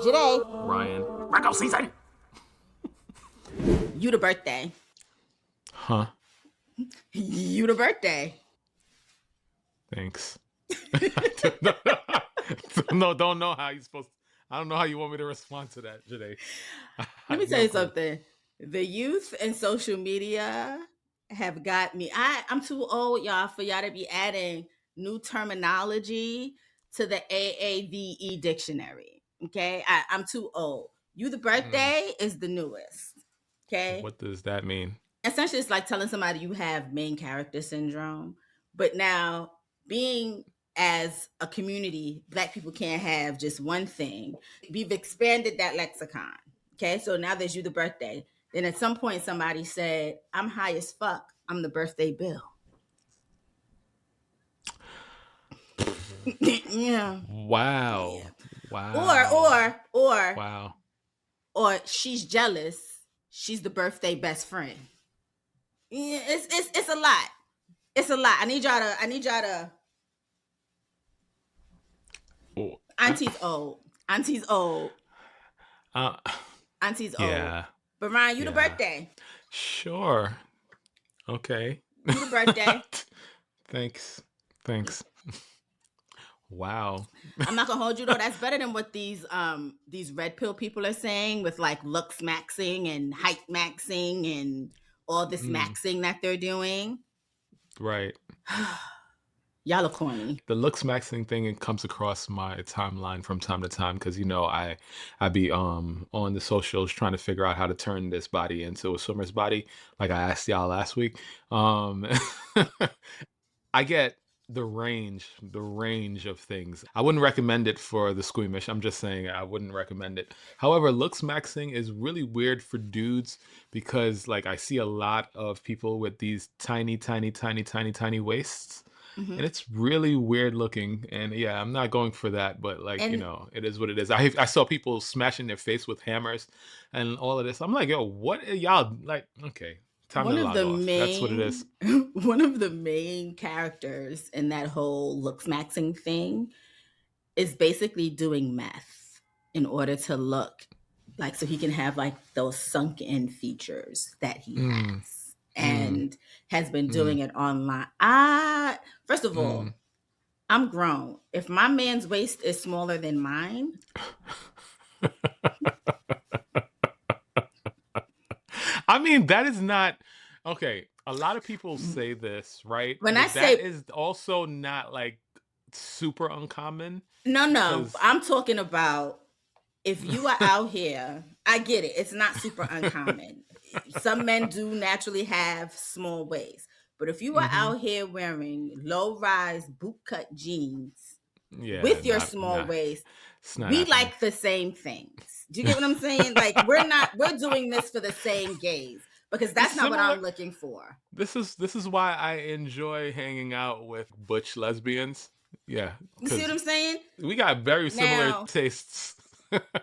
Jade. Ryan. Virgo season. You the birthday. Huh? You the birthday. Thanks. No, don't know how you're supposed to. I don't know how you want me to respond to that, Jade. Let me tell you something. The youth and social media have got me. I'm too old, y'all, for y'all to be adding new terminology to the AAVE dictionary. Okay. I'm too old. You the birthday is the newest. Okay. What does that mean? Essentially, it's like telling somebody you have main character syndrome. But now, being as a community, Black people can't have just one thing. We've expanded that lexicon. Okay, so now there's you the birthday. Then at some point, somebody said, I'm high as fuck. I'm the birthday bill. Yeah. Wow. Yeah. Wow. Or Wow. or she's jealous. She's the birthday best friend. Yeah, it's a lot. It's a lot. I need y'all to. Oh, Auntie's old. Auntie's old. uh, Auntie's old. yeah. But Ryan, you the Yeah. birthday. Sure. Okay. You the birthday. Thanks. Wow. I'm not gonna hold you though. That's better than what these red pill people are saying with like looks maxing and height maxing and all this maxing that they're doing. Right. Y'all are corny. The looks maxing thing, it comes across my timeline from time to time because I be on the socials trying to figure out how to turn this body into a swimmer's body, like I asked y'all last week. I get the range of things. I wouldn't recommend it for the squeamish. I'm just saying I wouldn't recommend it. However, looks maxing is really weird for dudes because like I see a lot of people with these tiny waists. Mm-hmm. And it's really weird looking. And yeah, I'm not going for that, but like, it is what it is. I saw people smashing their face with hammers and all of this. I'm like, yo, what are y'all like? Okay, time to log off. That's what it is. One of the main characters in that whole looks maxing thing is basically doing meth in order to look like so he can have like those sunk in features that he has and has been doing it online. First of all, I'm grown. If my man's waist is smaller than mine, I mean, that is not okay. A lot of people say this, right? when But I say that is also not like super uncommon. no, I'm talking about if you are out here, I get it. It's not super uncommon. Some men do naturally have small waists. But if you are out here wearing low rise bootcut jeans with your small waist, we like the same things. Do you get what I'm saying? Like we're doing this for the same gaze because that's not what I'm looking for. This is why I enjoy hanging out with butch lesbians. Yeah. You see what I'm saying? We got very similar tastes.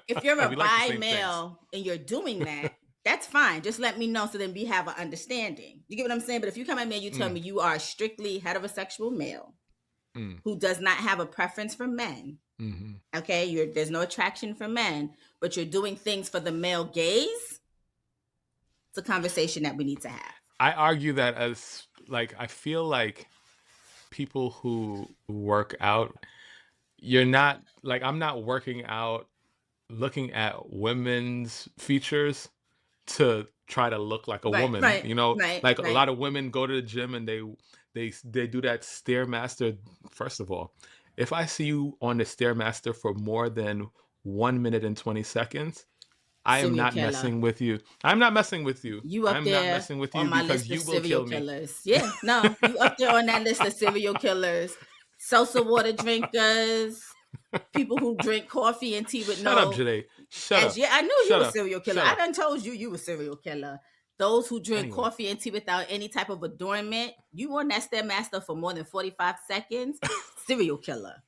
If you're a bi male and you're doing that, that's fine. Just let me know so then we have an understanding. You get what I'm saying? But if you come at me and you tell me you are a strictly heterosexual male who does not have a preference for men, okay, there's no attraction for men, but you're doing things for the male gaze, it's a conversation that we need to have. I argue that as like I feel like people who work out, you're not like I'm not working out looking at women's features to try to look like a woman. Right, like a lot of women go to the gym and they do that Stairmaster. First of all, if I see you on the Stairmaster for more than 1 minute and 20 seconds, I am not messing with you. I'm not messing with you. You up I'm there not messing with you on my because list you of will kill serial me. killers. Yeah, no, you up there on that list of serial killers, salsa water drinkers, people who drink coffee and tea with Shut up, Jade. Shut up. Yeah, I knew you Shut were a up. serial killer. Shut I up. done told you a serial killer. Those who drink Anyway. coffee and tea without any type of adornment, you on that Stairmaster for more than 45 seconds, serial killer.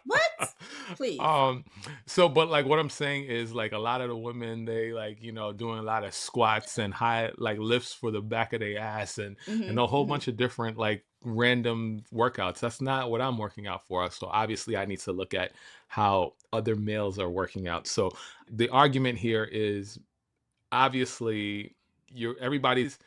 What? Please. Um, so, but like what I'm saying is like a lot of the women, they like, doing a lot of squats and high like lifts for the back of their ass and Hmm. a whole Hmm. bunch of different like random workouts. That's not what I'm working out for. So obviously I need to look at how other males are working out. So the argument here is obviously everybody's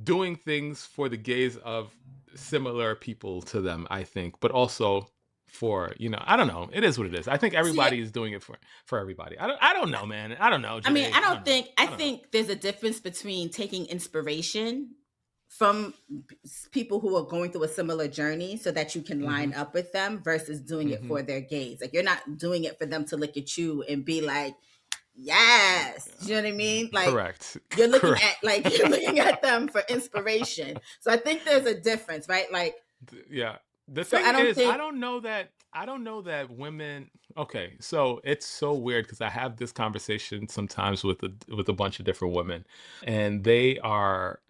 doing things for the gaze of similar people to them, I think, but also for, I don't know. It is what it is. I think See, everybody is doing it for everybody. I don't know, man. I don't know, I mean, Janae. I don't know. I I don't know. think there's a difference between taking inspiration from people who are going through a similar journey so that you can Hmm. line up with them versus doing it Hmm. for their gaze. Like you're not doing it for them to look at you and be like, yes. You know what I mean? Like Correct. you're looking Correct. at you're looking at them for inspiration. So I think there's a difference, right? Like Yeah. The so thing I don't is, I think don't know that women. Okay, so it's so weird because I have this conversation sometimes with a bunch of different women, and they are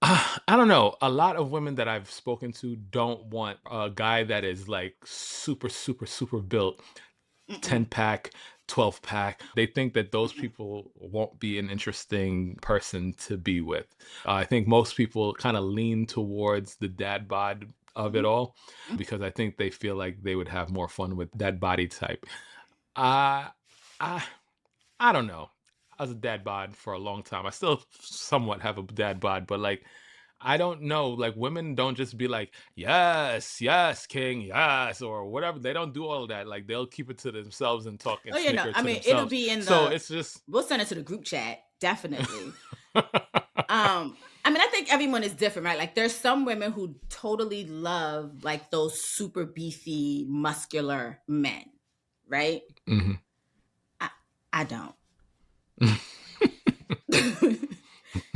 I don't know. A lot of women that I've spoken to don't want a guy that is like super, super, super built, mm-mm, 10 pack, 12 pack. They think that those mm-mm, people won't be an interesting person to be with. I think most people kind of lean towards the dad bod of it mm-mm, all because I think they feel like they would have more fun with that body type. Uh, I, I don't know. I was a dad bod for a long time. I still somewhat have a dad bod, but like I don't know. Like women don't just be like, yes, yes, king, yes, or whatever. They don't do all of that. Like they'll keep it to themselves and talk and oh yeah, no. snicker I to mean, it'll themselves. be in So the it's just we'll send it to the group chat, definitely. I mean, I think everyone is different, right? Like there's some women who totally love like those super beefy, muscular men, right? Mhm. I, I don't.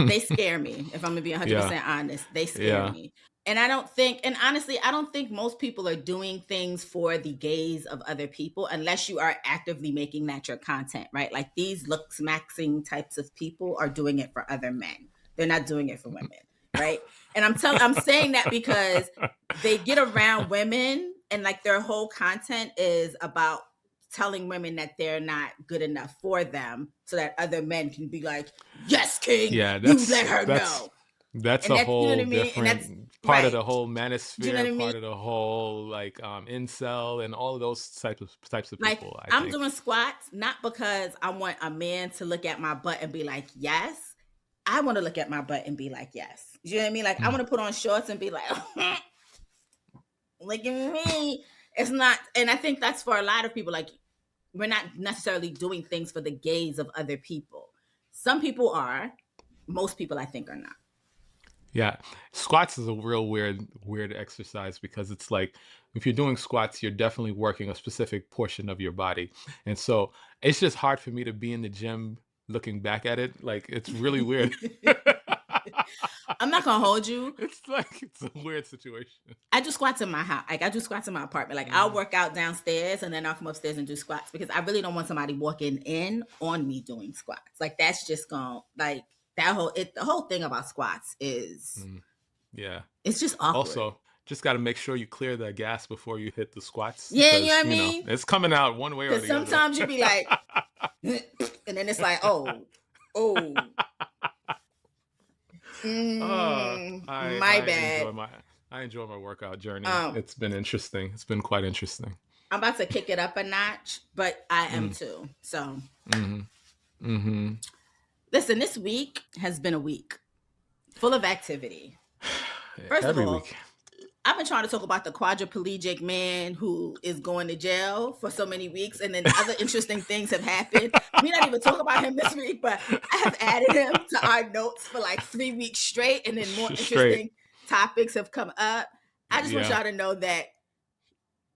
They scare me. If I'm gonna be Yeah, 100% honest, they scare yeah. me. And I don't think, and honestly, I don't think most people are doing things for the gaze of other people unless you are actively making that your content, right? Like these looks maxing types of people are doing it for other men. They're not doing it for women, right? And I'm saying that because they get around women and like their whole content is about telling women that they're not good enough for them so that other men can be like, yes, king, Yeah, you let that's her that's know. that's And a that's, you know what whole I mean? And that's different part of right. the whole Do you know what manosphere, I mean? part of the whole like incel and all of those types of Like people, I I'm think. doing squats not because I want a man to look at my butt and be like, yes. I want to look at my butt and be like, yes. You know what I mean? Like I Mm. want to put on shorts and be like, look at me. It's not, and I think that's for a lot of people. Like we're not necessarily doing things for the gaze of other people. Some people are, most people I think are not. Yeah, squats is a real weird exercise because it's like if you're doing squats, you're definitely working a specific portion of your body. And so it's just hard for me to be in the gym looking back at it. Like it's really weird. I'm not gonna hold you. It's like it's a weird situation. I do squats in my house. Like I do squats in my apartment. Like I'll Mhm. work out downstairs and then I'll come upstairs and do squats because I really don't want somebody walking in on me doing squats. Like that's just going like that whole the whole thing about squats is Mm. Yeah. it's just awkward. Also, just got to make sure you clear the gas before you hit the squats Yeah, you know because, what I mean? it's coming out one way or Because the other. sometimes you be like, and then it's like, oh, Uh, I my I bad. enjoy my I enjoy my workout journey. Um, It's been interesting. It's been quite interesting. I'm about to kick it up a notch, but I am Mm, too. So mhm. Mhm. listen, this week has been a week full of activity. First of Every all, week. I've been trying to talk about the quadriplegic man who is going to jail for so many weeks, and then other interesting things have happened. We not even talk about him this week, but I have added him to our notes for like 3 weeks straight, and then more Straight. interesting topics have come up. I just want Yeah. y'all to know that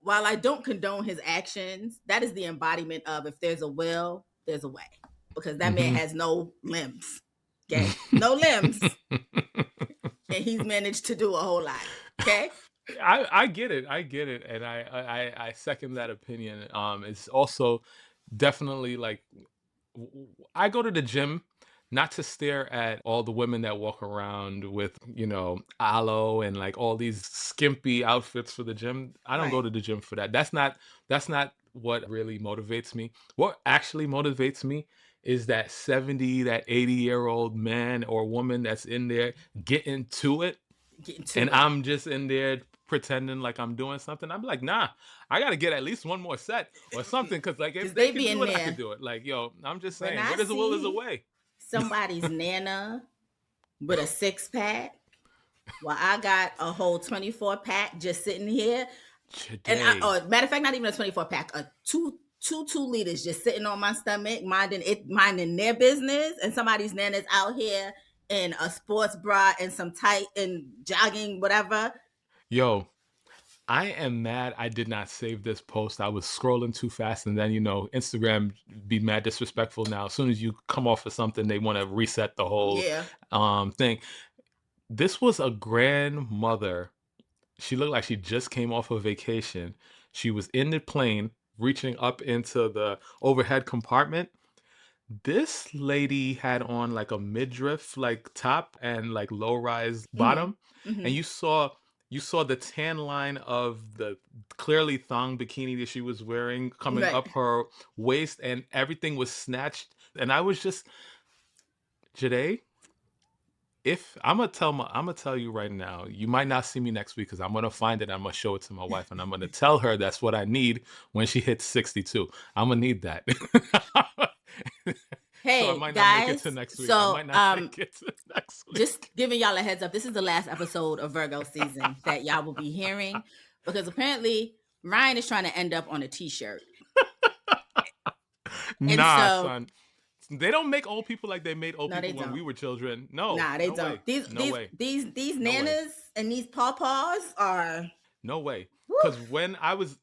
while I don't condone his actions, that is the embodiment of if there's a will, there's a way. Because that man Mhm. has no limbs. Okay? No limbs. And he's managed to do a whole lot. Okay? I get it. I get it, and I second that opinion. It's also definitely like I go to the gym not to stare at all the women that walk around with, aloe and like all these skimpy outfits for the gym. I don't go Right. to the gym for that. That's not what really motivates me. What actually motivates me is that 70, that 80-year-old man or woman that's in there getting to it, Getting and to it. I'm just in there pretending like I'm doing something. I'm like, nah, I gotta get at least one more set or something. Because like if Because they they could be do in it, I could there. do it. Like, yo, I'm just When saying, I where there's a will, there's a see way. somebody's nana with a 6-pack, well, I got a whole 24-pack just sitting here. And Today, matter of fact, not even a 24-pack, a two liters just sitting on my stomach, minding their business, and somebody's nana's out here in a sports bra and some tight and jogging, whatever. yo, I am mad I did not save this post. I was scrolling too fast, and then Instagram be mad disrespectful now. As soon as you come off of something, they want to reset the whole Yeah. thing. This was a grandmother. She looked like she just came off of vacation. She was in the plane, reaching up into the overhead compartment. This lady had on like a midriff like top and like low rise Mm-hmm. bottom, and Mm-hmm. you saw the tan line of the clearly thong bikini that she was wearing coming Right. up her waist, and everything was snatched. And I was just, Jade, if I'm gonna tell you right now, you might not see me next week because I'm gonna find it. I'm gonna show it to my wife, and I'm gonna tell her that's what I need when she hits 62. I'm gonna need that. So I Hey might not make it to guys, next week. I so might not make it to next just week. giving y'all a heads up, this is the last episode of Virgo season that y'all will be hearing, because apparently Ryan is trying to end up on a t-shirt. And Nah, so, son. They don't make old people like they made old no, they people when we don't. were children. No, Nah, they no don't. way. These No these way. these these No way. nanas and these pawpaws are, No way. whew, Because when I was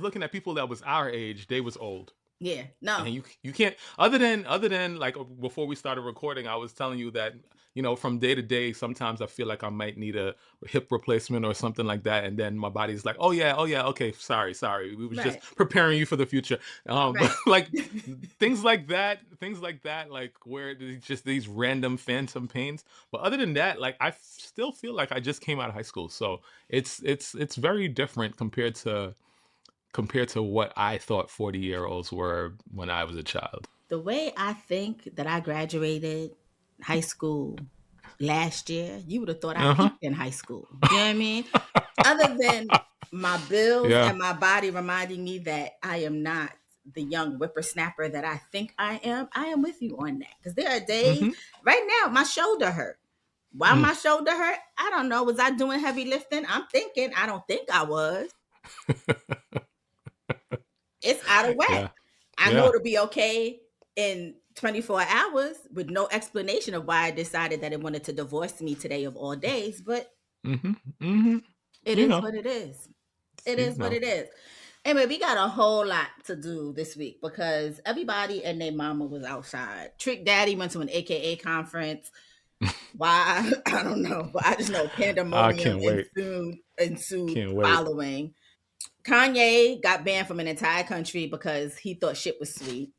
looking at people that was our age, they was old. yeah, no, And you can't, other than like before we started recording, I was telling you that from day to day sometimes I feel like I might need a hip replacement or something like that, and then my body's like, oh yeah, okay, sorry, we was just right, preparing you for the future. But right. like things like that, like where there's just these random phantom pains. But other than that, like still feel like I just came out of high school, so it's very different compared to what I thought 40-year-olds were when I was a child. The way I think that I graduated high school last year, you would have thought I Uh-huh. peaked in high school. Do you know what I mean? Other than my bills Yeah. and my body reminding me that I am not the young whippersnapper that I think I am with you on that. Because there are days, Mm-hmm. right now, my shoulder hurt. Why Mm. my shoulder hurt? I don't know. Was I doing heavy lifting? I'm thinking. I don't think I was. It's out of whack. Yeah. I know Yeah. it'll be okay in 24 hours with no explanation of why I decided that it wanted to divorce me today of all days, but Mm-hmm. Mm-hmm. it You is know. what it is. It You is what know. it is. Anyway, we got a whole lot to do this week because everybody and their mama was outside. Trick Daddy went to an AKA conference. Why? I don't know. But I just know I pandemonium can't wait. ensued Can't wait. following. Kanye got banned from an entire country because he thought shit was sweet.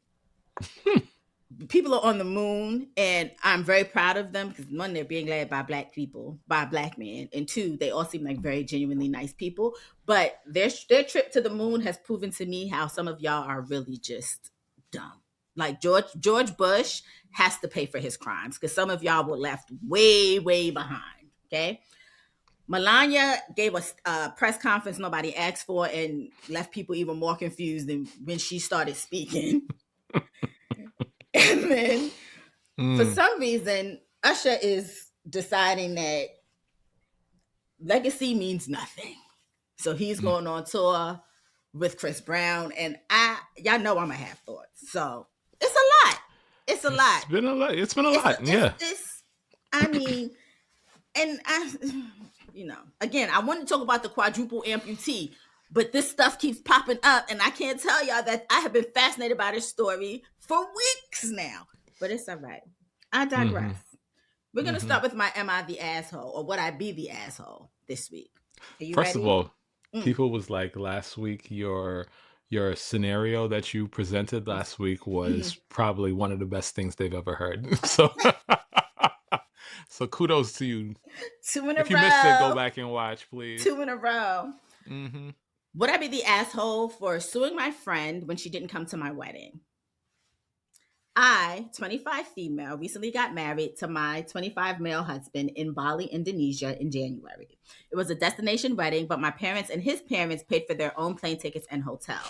People are on the moon, and I'm very proud of them because one, they're being led by black people, by black men, and two, they all seem like very genuinely nice people. But their trip to the moon has proven to me how some of y'all are really just dumb. Like George Bush has to pay for his crimes because some of y'all were left way behind. Okay, Melania gave us a press conference nobody asked for and left people even more confused than when she started speaking. And then for Mm. some reason, Usher is deciding that legacy means nothing. So he's Mm. going on tour with Chris Brown. And y'all know I'm gonna have thoughts. So it's a lot. It's a lot. It's been a lot. It's been a It's lot. Yeah. it's I mean, and again, I want to talk about the quadruple amputee, but this stuff keeps popping up, and I can't tell y'all that I have been fascinated by this story for weeks now. But it's all right. I Mm-hmm. digress. We're gonna Mm-hmm. start with my "Am I the asshole?" or "Would I be the asshole?" this week. Are you First of ready? all, Mm. people was like last week your scenario that you presented last week was probably one of the best things they've ever heard. So, so kudos to you. 2 in a If you missed it, go row. back and watch, please. 2 in a row. Mm-hmm. Would I be the asshole for suing my friend when she didn't come to my wedding? I, 25 female, recently got married to my 25 male husband in Bali, Indonesia in January. It was a destination wedding, but my parents and his parents paid for their own plane tickets and hotel.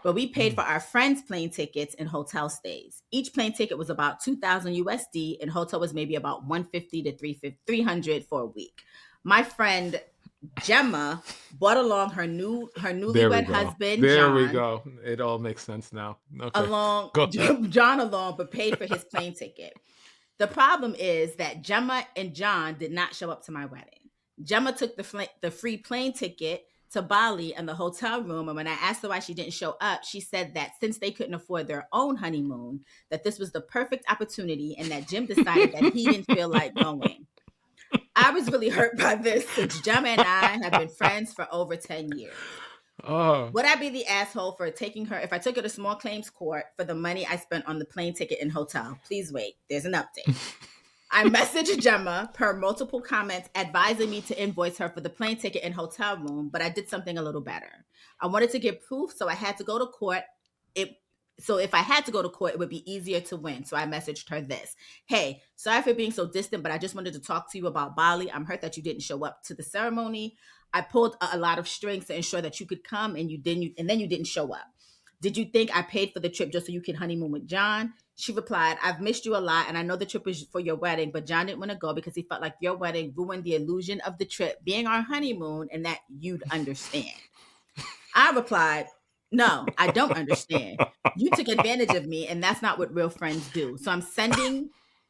But we paid for our friends' plane tickets and hotel stays. Each plane ticket was about 2,000 USD and hotel was maybe about 150 to 300 for a week. My friend Gemma brought along her newlywed husband, There we John, go. It all makes sense now. Okay. along Go ahead. John along, but paid for his plane ticket. The problem is that Gemma and John did not show up to my wedding. Gemma took the free plane ticket to Bali and the hotel room, and when I asked her why she didn't show up, she said that since they couldn't afford their own honeymoon, that this was the perfect opportunity, and that Jim decided that he didn't feel like going. I was really hurt by this since Gemma and I have been friends for over 10 years. Oh. Would I be the asshole for taking her if I took her to small claims court for the money I spent on the plane ticket and hotel? Please wait. There's an update. I messaged Gemma per multiple comments advising me to invoice her for the plane ticket and hotel room, but I did something a little better. I wanted to get proof, so I had to go to court. So if I had to go to court, it would be easier to win. So I messaged her this. Hey, sorry for being so distant, but I just wanted to talk to you about Bali. I'm hurt that you didn't show up to the ceremony. I pulled a lot of strings to ensure that you could come and then you didn't show up. Did you think I paid for the trip just so you could honeymoon with John? She replied, I've missed you a lot and I know the trip was for your wedding, but John didn't want to go because he felt like your wedding ruined the illusion of the trip being our honeymoon and that you'd understand. I replied, no, I don't understand. You took advantage of me and that's not what real friends do. So I'm sending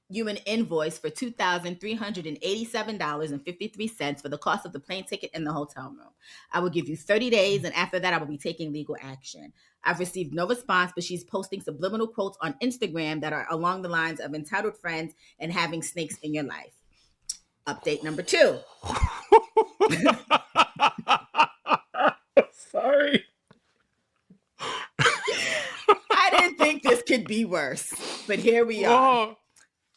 you an invoice for $2,387.53 for the cost of the plane ticket and the hotel room. I will give you 30 days, and after that, I will be taking legal action. I've received no response, but she's posting subliminal quotes on Instagram that are along the lines of entitled friends and having snakes in your life. Update number 2. Sorry. I didn't think this could be worse, but here we are. Oh.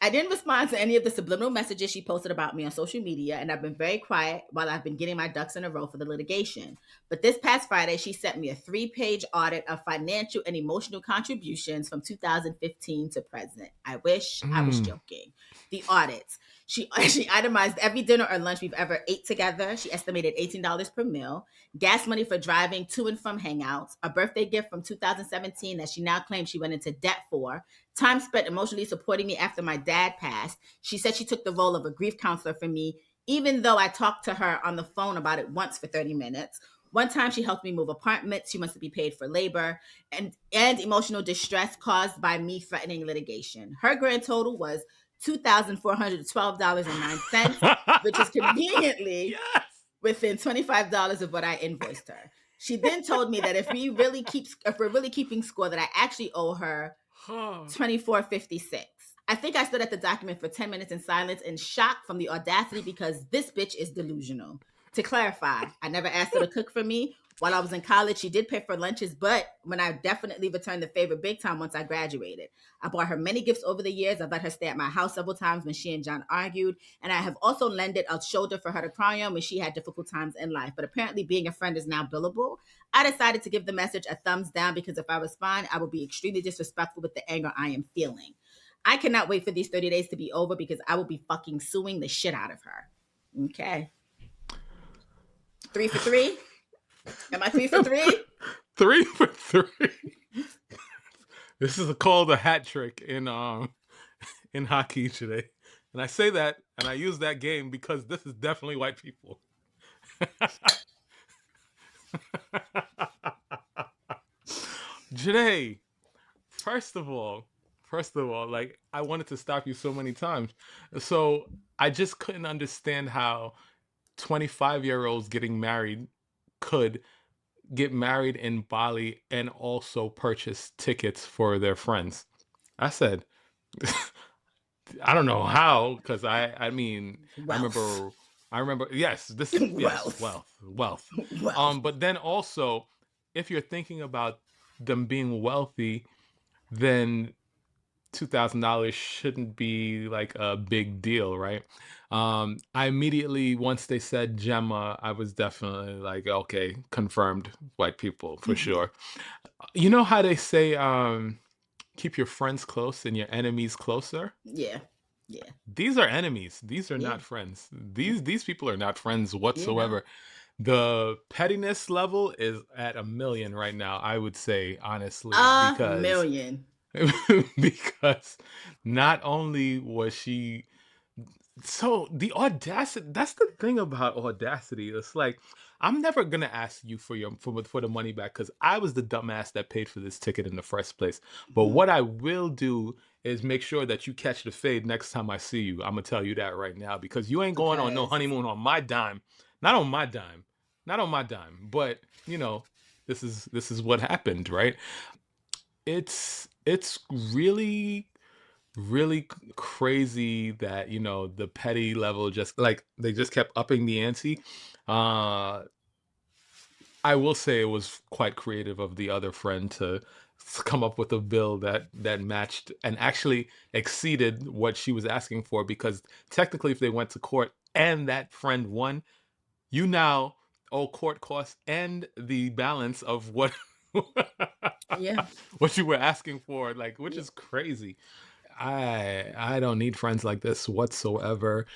I didn't respond to any of the subliminal messages she posted about me on social media, and I've been very quiet while I've been getting my ducks in a row for the litigation. But this past Friday, she sent me a 3-page audit of financial and emotional contributions from 2015 to present. I wish I was joking. The audits. She itemized every dinner or lunch we've ever ate together. She estimated $18 per meal, gas money for driving to and from hangouts, a birthday gift from 2017 that she now claims she went into debt for, time spent emotionally supporting me after my dad passed. She said she took the role of a grief counselor for me, even though I talked to her on the phone about it once for 30 minutes. One time she helped me move apartments. She wants to be paid for labor and emotional distress caused by me threatening litigation. Her grand total was $2,412.09, which is conveniently within $25 of what I invoiced her. She then told me that if we're really keeping score, that I actually owe her $24.56. I think I stood at the document for 10 minutes in silence in shock from the audacity because this bitch is delusional. To clarify, I never asked her to cook for me. While I was in college, she did pay for lunches, but when I definitely returned the favor big time once I graduated. I bought her many gifts over the years. I've let her stay at my house several times when she and John argued, and I have also lended a shoulder for her to cry on when she had difficult times in life. But apparently being a friend is now billable. I decided to give the message a thumbs down because if I respond, I will be extremely disrespectful with the anger I am feeling. I cannot wait for these 30 days to be over because I will be fucking suing the shit out of her. Okay. 3 for 3? Am I 3 for 3? 3 for 3. This is called a hat trick in hockey today. And I say that and I use that game because this is definitely white people. Janae, first of all, like I wanted to stop you so many times. So I just couldn't understand how 25-year-olds getting married could get married in Bali and also purchase tickets for their friends. I said, I don't know how, because I mean, I remember, yes, this is yes, wealth. Wealth. But then also if you're thinking about them being wealthy, then $2,000 shouldn't be like a big deal, right? I immediately, once they said Gemma, I was definitely like, okay, confirmed white people for Mhm. sure. You know how they say, keep your friends close and your enemies closer? Yeah. Yeah. These are enemies. These are Yeah. not friends. Yeah. These people are not friends You know. whatsoever. The pettiness level is at a million right now, I would say, honestly, A because million. because not only was she so the audacity, that's the thing about audacity. It's like I'm never gonna ask you for your for the money back because I was the dumbass that paid for this ticket in the first place. But Mhm. what I will do is make sure that you catch the fade next time I see you. I'm gonna tell you that right now because you ain't going on no Because honeymoon on my dime. Not on my dime. Not on my dime. But this is what happened, right? It's really crazy that the petty level just like they just kept upping the ante. uh I will say it was quite creative of the other friend to come up with a bill that matched and actually exceeded what she was asking for, because technically if they went to court and that friend won, you now owe court costs and the balance of what yeah. what you were asking for, like, which Yeah. is crazy. I don't need friends like this whatsoever.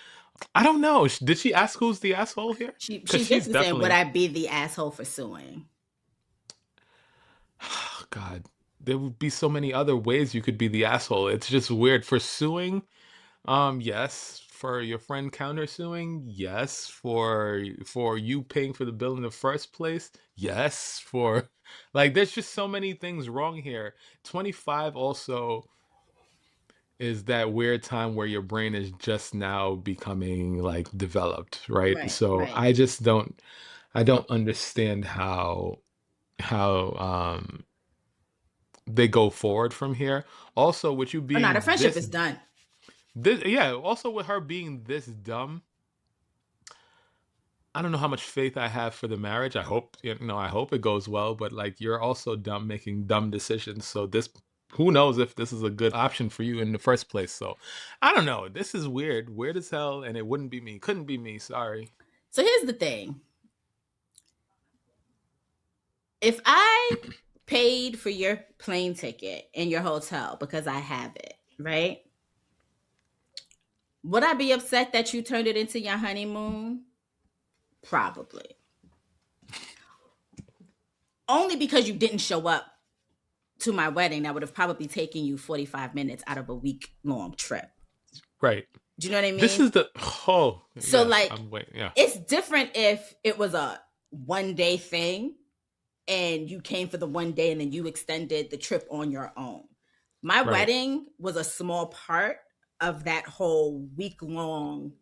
I don't know. Did she ask who's the asshole here? Because She's she's basically saying, would definitely. I be the asshole for suing? God, there would be so many other ways you could be the asshole. It's just weird for suing. Yes. For your friend countersuing, yes. For you paying for the bill in the first place, yes. For like, there's just so many things wrong here. 25 also is that weird time where your brain is just now becoming like developed, right? Right. So Right. I don't understand how they go forward from here. Also, with you Oh no, the being friendship this is done. this yeah, also with her being this dumb, I don't know how much faith I have for the marriage. I hope it goes well, but like you're also dumb making dumb decisions. So this who knows if this is a good option for you in the first place. So I don't know. This is weird. Weird as hell, and it wouldn't be me. Couldn't be me, sorry. So here's the thing. If I paid for your plane ticket and your hotel because I have it, right? Would I be upset that you turned it into your honeymoon? Probably. Only because you didn't show up to my wedding that would have probably taken you 45 minutes out of a week long trip. Right. Do you know what I This mean? is the oh So, yes, like, I'm waiting. Yeah. it's different if it was a 1 day thing and you came for the 1 day and then you extended the trip on your own. My Right. wedding was a small part of that whole week long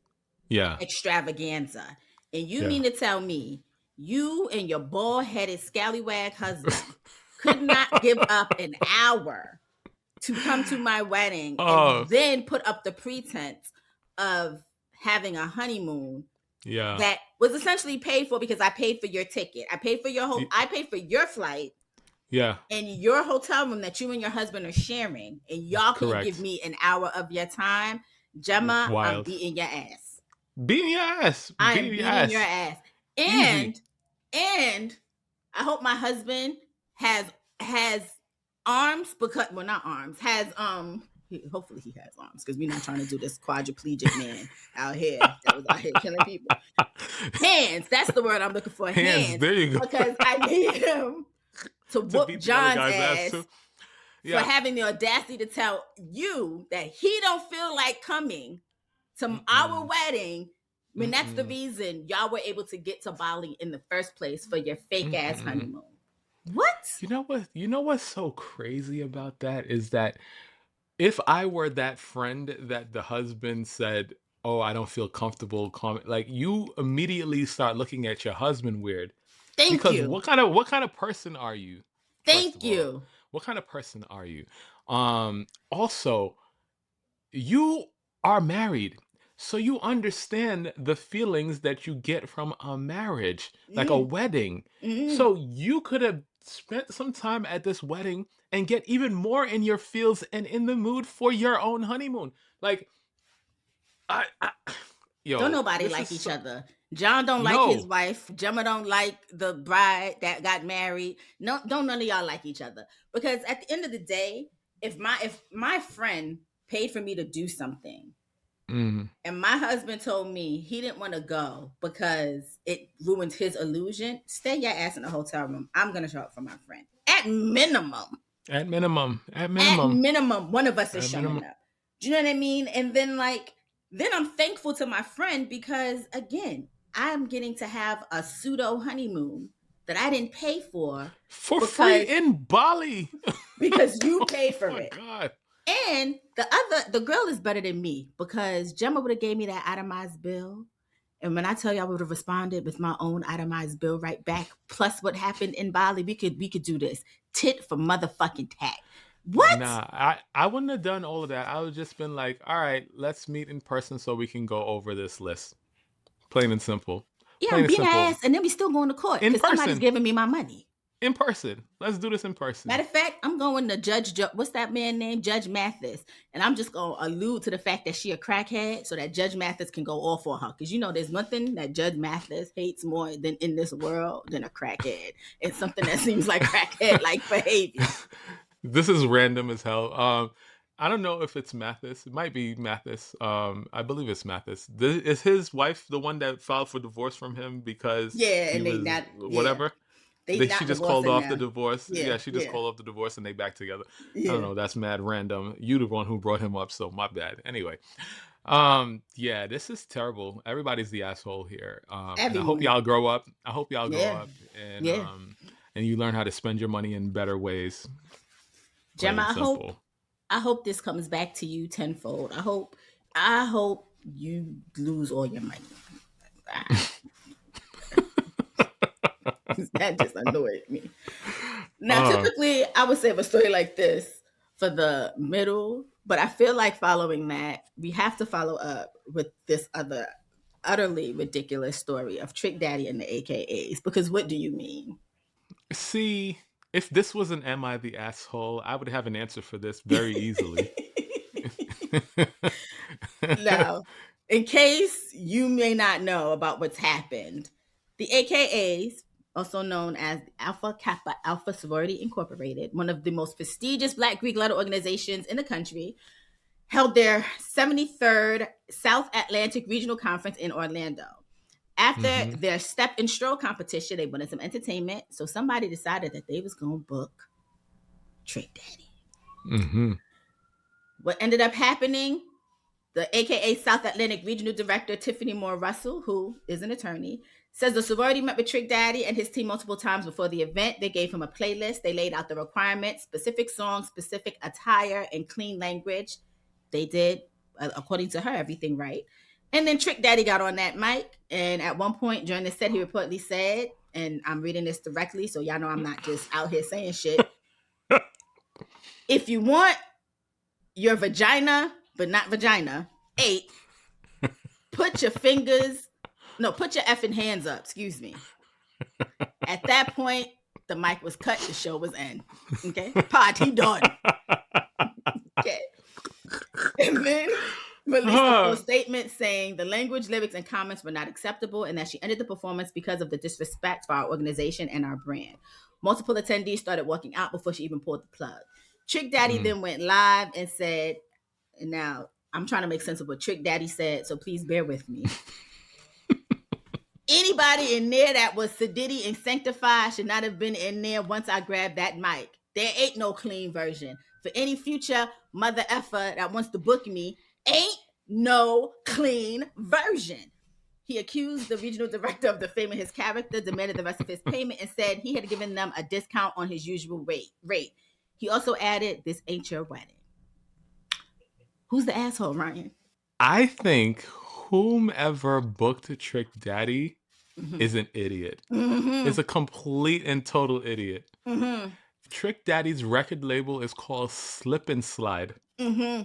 Yeah. extravaganza. And you Yeah. mean to tell me you and your bald headed scallywag husband could not give up an hour to come to my wedding and Oh, then put up the pretense of having a honeymoon yeah. that was essentially paid for because I paid for your ticket. I paid for your flight Yeah, and your hotel room that you and your husband are sharing, and y'all couldn't give correct. me an hour of your time. Gemma, I'm Wild. beating your ass. Beating your ass. I am Beating your beating your ass. ass. Easy. And I hope my husband has arms, because well, not arms, has hopefully he has arms, because we're not trying to do this quadriplegic man out here that was out here killing people. Hands, that's the word I'm looking for. Hands. Hands. There you go. Because I need him to To whoop beat the other John's guy's ass ass too. for Yeah. having the audacity to tell you that he don't feel like coming to our Mm-mm. wedding when that's the Mm-mm. reason y'all were able to get to Bali in the first place for your fake ass Mm-mm. honeymoon. What? You know what? You know what's so crazy about that is that if I were that friend that the husband said, "Oh, I don't feel comfortable," like you immediately start looking at your husband weird. Thank Because you. what kind of person are you? First Thank of all, you. what kind of person are you? Also, you are married. So you understand the feelings that you get from a marriage, like a Mm, wedding. mm, So you could have spent some time at this wedding and get even more in your feels and in the mood for your own honeymoon. Like, I Don't yo, nobody this like is each other. John don't like his no. wife. Gemma don't like the bride that got married. No, don't none of y'all like each other. Because at the end of the day, if my friend paid for me to do something Mm. and my husband told me he didn't want to go because it ruins his illusion, stay your ass in the hotel room. I'm gonna show up for my friend. At minimum. At minimum, At minimum, one of us is at showing minimum. up. Do you know what I mean? And then then I'm thankful to my friend because again, I'm getting to have a pseudo honeymoon that I didn't pay for For free because in Bali. you paid Oh for my it. god. And the girl is better than me because Gemma would have gave me that itemized bill. And when I tell you I would have responded with my own itemized bill right back, plus what happened in Bali, we could do this tit for motherfucking tat. What? Nah, I wouldn't have done all of that. I would have just been like, all right, let's meet in person so we can go over this list. Plain and simple. Yeah, Plain I'm and being simple. ass, and then we still going to court In because somebody's person. giving me my money. In person. Let's do this in person. Matter of fact, I'm going to what's that man named? Judge Mathis. And I'm just going to allude to the fact that she a crackhead so that Judge Mathis can go all for her. Because there's nothing that Judge Mathis hates more than in this world than a crackhead. It's something that seems like crackhead-like behavior. This is random as hell. I don't know if it's Mathis. It might be Mathis. I believe it's Mathis. Is his wife the one that filed for divorce from him because Yeah, he and they was not, yeah. whatever? They She not just called divorcing off the now. divorce. Yeah, Yeah, she just yeah, called off the divorce and they back together. I yeah. don't know. That's mad random. You the one who brought him up, so my bad. Anyway, yeah, this is terrible. Everybody's the asshole here. And I hope Everyone. y'all grow up. I hope y'all grow Yeah, up yeah. and you learn how to spend your money in better ways. Plain Gemma, and simple. I hope this comes back to you tenfold. I hope you lose all your money. That just annoyed me. Now, typically, I would save a story like this for the middle, but I feel like following that, we have to follow up with this other utterly ridiculous story of Trick Daddy and the AKAs. Because what do you mean? See, if this was an Am I the Asshole, I would have an answer for this very easily. Now, in case you may not know about what's happened, the AKAs, also known as Alpha Kappa Alpha Sorority Incorporated, one of the most prestigious Black Greek letter organizations in the country, held their 73rd South Atlantic Regional Conference in Orlando. After their step and stroll competition, they wanted some entertainment, so somebody decided that they was going to book Trick Daddy. What ended up happening, the AKA South Atlantic Regional Director, Tiffany Moore Russell, who is an attorney, says the sorority met with Trick Daddy and his team multiple times before the event. They gave him a playlist. They laid out the requirements, specific songs, specific attire, and clean language. They did, according to her, everything right. And then Trick Daddy got on that mic. And at one point during the set, he reportedly said, and I'm reading this directly, so y'all know I'm not just out here saying shit. If you want your vagina, but not vagina, 8, put your effing hands up, excuse me. At that point, the mic was cut, the show was end. Okay? Party done. Okay. And then released a full statement saying the language, lyrics, and comments were not acceptable and that she ended the performance because of the disrespect for our organization and our brand. Multiple attendees started walking out before she even pulled the plug. Trick Daddy then went live and said, and now I'm trying to make sense of what Trick Daddy said, so please bear with me. Anybody in there that was sedity and sanctified should not have been in there once I grabbed that mic. There ain't no clean version. For any future mother effer that wants to book me, ain't no clean version. He accused the regional director of defaming his character, demanded the rest of his payment, and said he had given them a discount on his usual rate. He also added, "This ain't your wedding." Who's the asshole, Ryan? I think whomever booked Trick Daddy is an idiot. Is a complete and total idiot. Trick Daddy's record label is called Slip and Slide.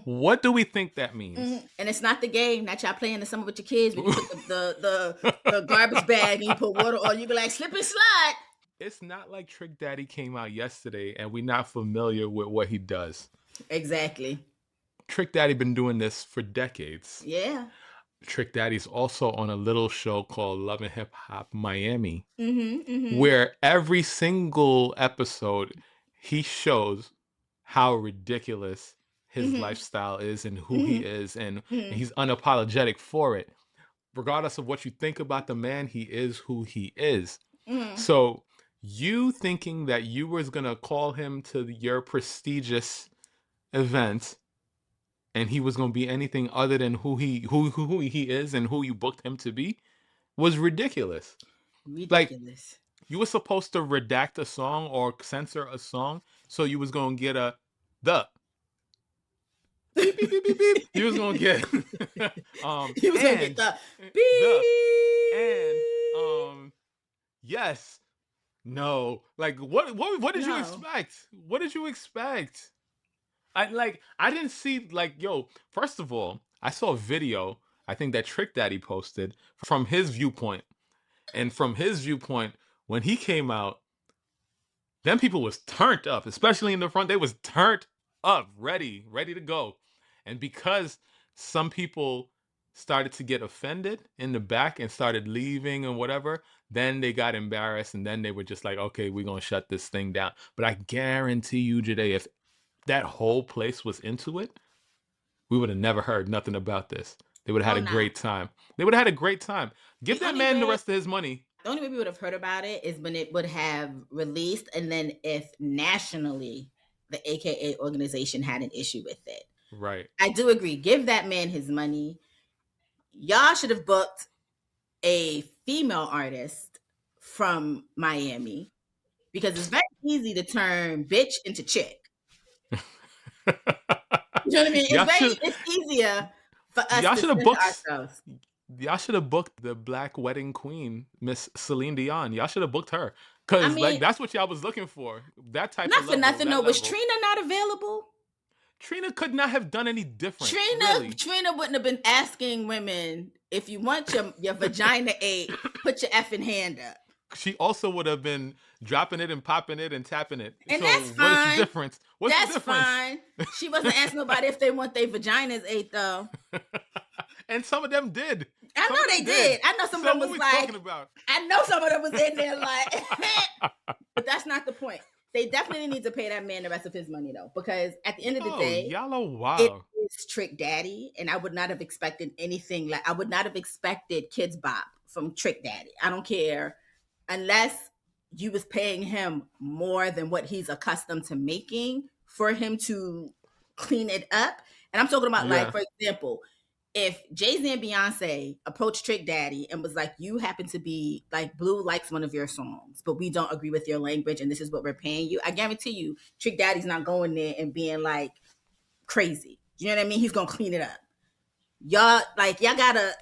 What do we think that means? And it's not the game that y'all play in the summer with your kids when you put the garbage bag and you put water on. You be like, slip and slide. it's not like Trick Daddy came out yesterday and we're not familiar with what he does. Exactly. Trick Daddy been doing this for decades. Yeah. Trick Daddy's also on a little show called Love and Hip Hop Miami, Mm-hmm. where every single episode he shows how ridiculous his Mm-hmm. lifestyle is and who he Mm-hmm. is, and Mm-hmm. he's unapologetic for it. Regardless of what you think about the man, he is who he is. Mm-hmm. So you thinking that you was gonna call him to your prestigious event and he was gonna be anything other than who he is and who you booked him to be was ridiculous. Like, Ridiculous. you were supposed to redact a song or censor a song, so you was gonna get a the beep beep beep beep beep. You was gonna get He was gonna get and the the beep. and yes, no, like what did you No. expect? What did you expect? I didn't see, like, yo, first of all, I saw a video, I think that Trick Daddy posted from his viewpoint. And from his viewpoint, when he came out, them people was turned up, especially in the front. They was turned up, ready to go. And because some people started to get offended in the back and started leaving and whatever, then they got embarrassed and then they were just like, okay, we're gonna shut this thing down. But I guarantee you, Jade, if that whole place was into it, we would have never heard nothing about this. They would have Oh had a no. great time. They would have had a great time. Give The that only man the way rest of his money. the only way we would have heard about it is when it would have released, and then if nationally the AKA organization had an issue with it. Right. I do agree. Give that man his money. Y'all should have booked a female artist from Miami because it's very easy to turn bitch into chick. You know what I mean? It's easier for us Y'all to should have censor booked ourselves. y'all should have booked the Black Wedding Queen, Miss Celine Dion. Y'all should have booked her. I Cause like mean, that's what y'all was looking for. That type not of for level, nothing that though. Was level. Trina not available? Trina could not have done any different. Trina Really. Trina wouldn't have been asking women, if you want your vagina ate, put your effing hand up. She also would have been dropping it and popping it and tapping it. And So that's what is the fine. difference? What's That's the difference? fine. She wasn't asking nobody if they want their vaginas ate though. And some of them did. I Some know of they them did. I know some of them what was we like, talking about? I know some of them was in there like, but that's not the point. They definitely need to pay that man the rest of his money though, because at the end of the day, Y'all are it wild. is Trick Daddy, and I would not have expected anything like I would not have expected Kids Bop from Trick Daddy. I don't care unless you was paying him more than what he's accustomed to making for him to clean it up. And I'm talking about, like, Yeah. for example, if Jay-Z and Beyonce approached Trick Daddy and was like, you happen to be like, Blue likes one of your songs, but we don't agree with your language and this is what we're paying you, I guarantee you Trick Daddy's not going there and being like crazy. You know what I mean? He's gonna clean it up. Y'all gotta.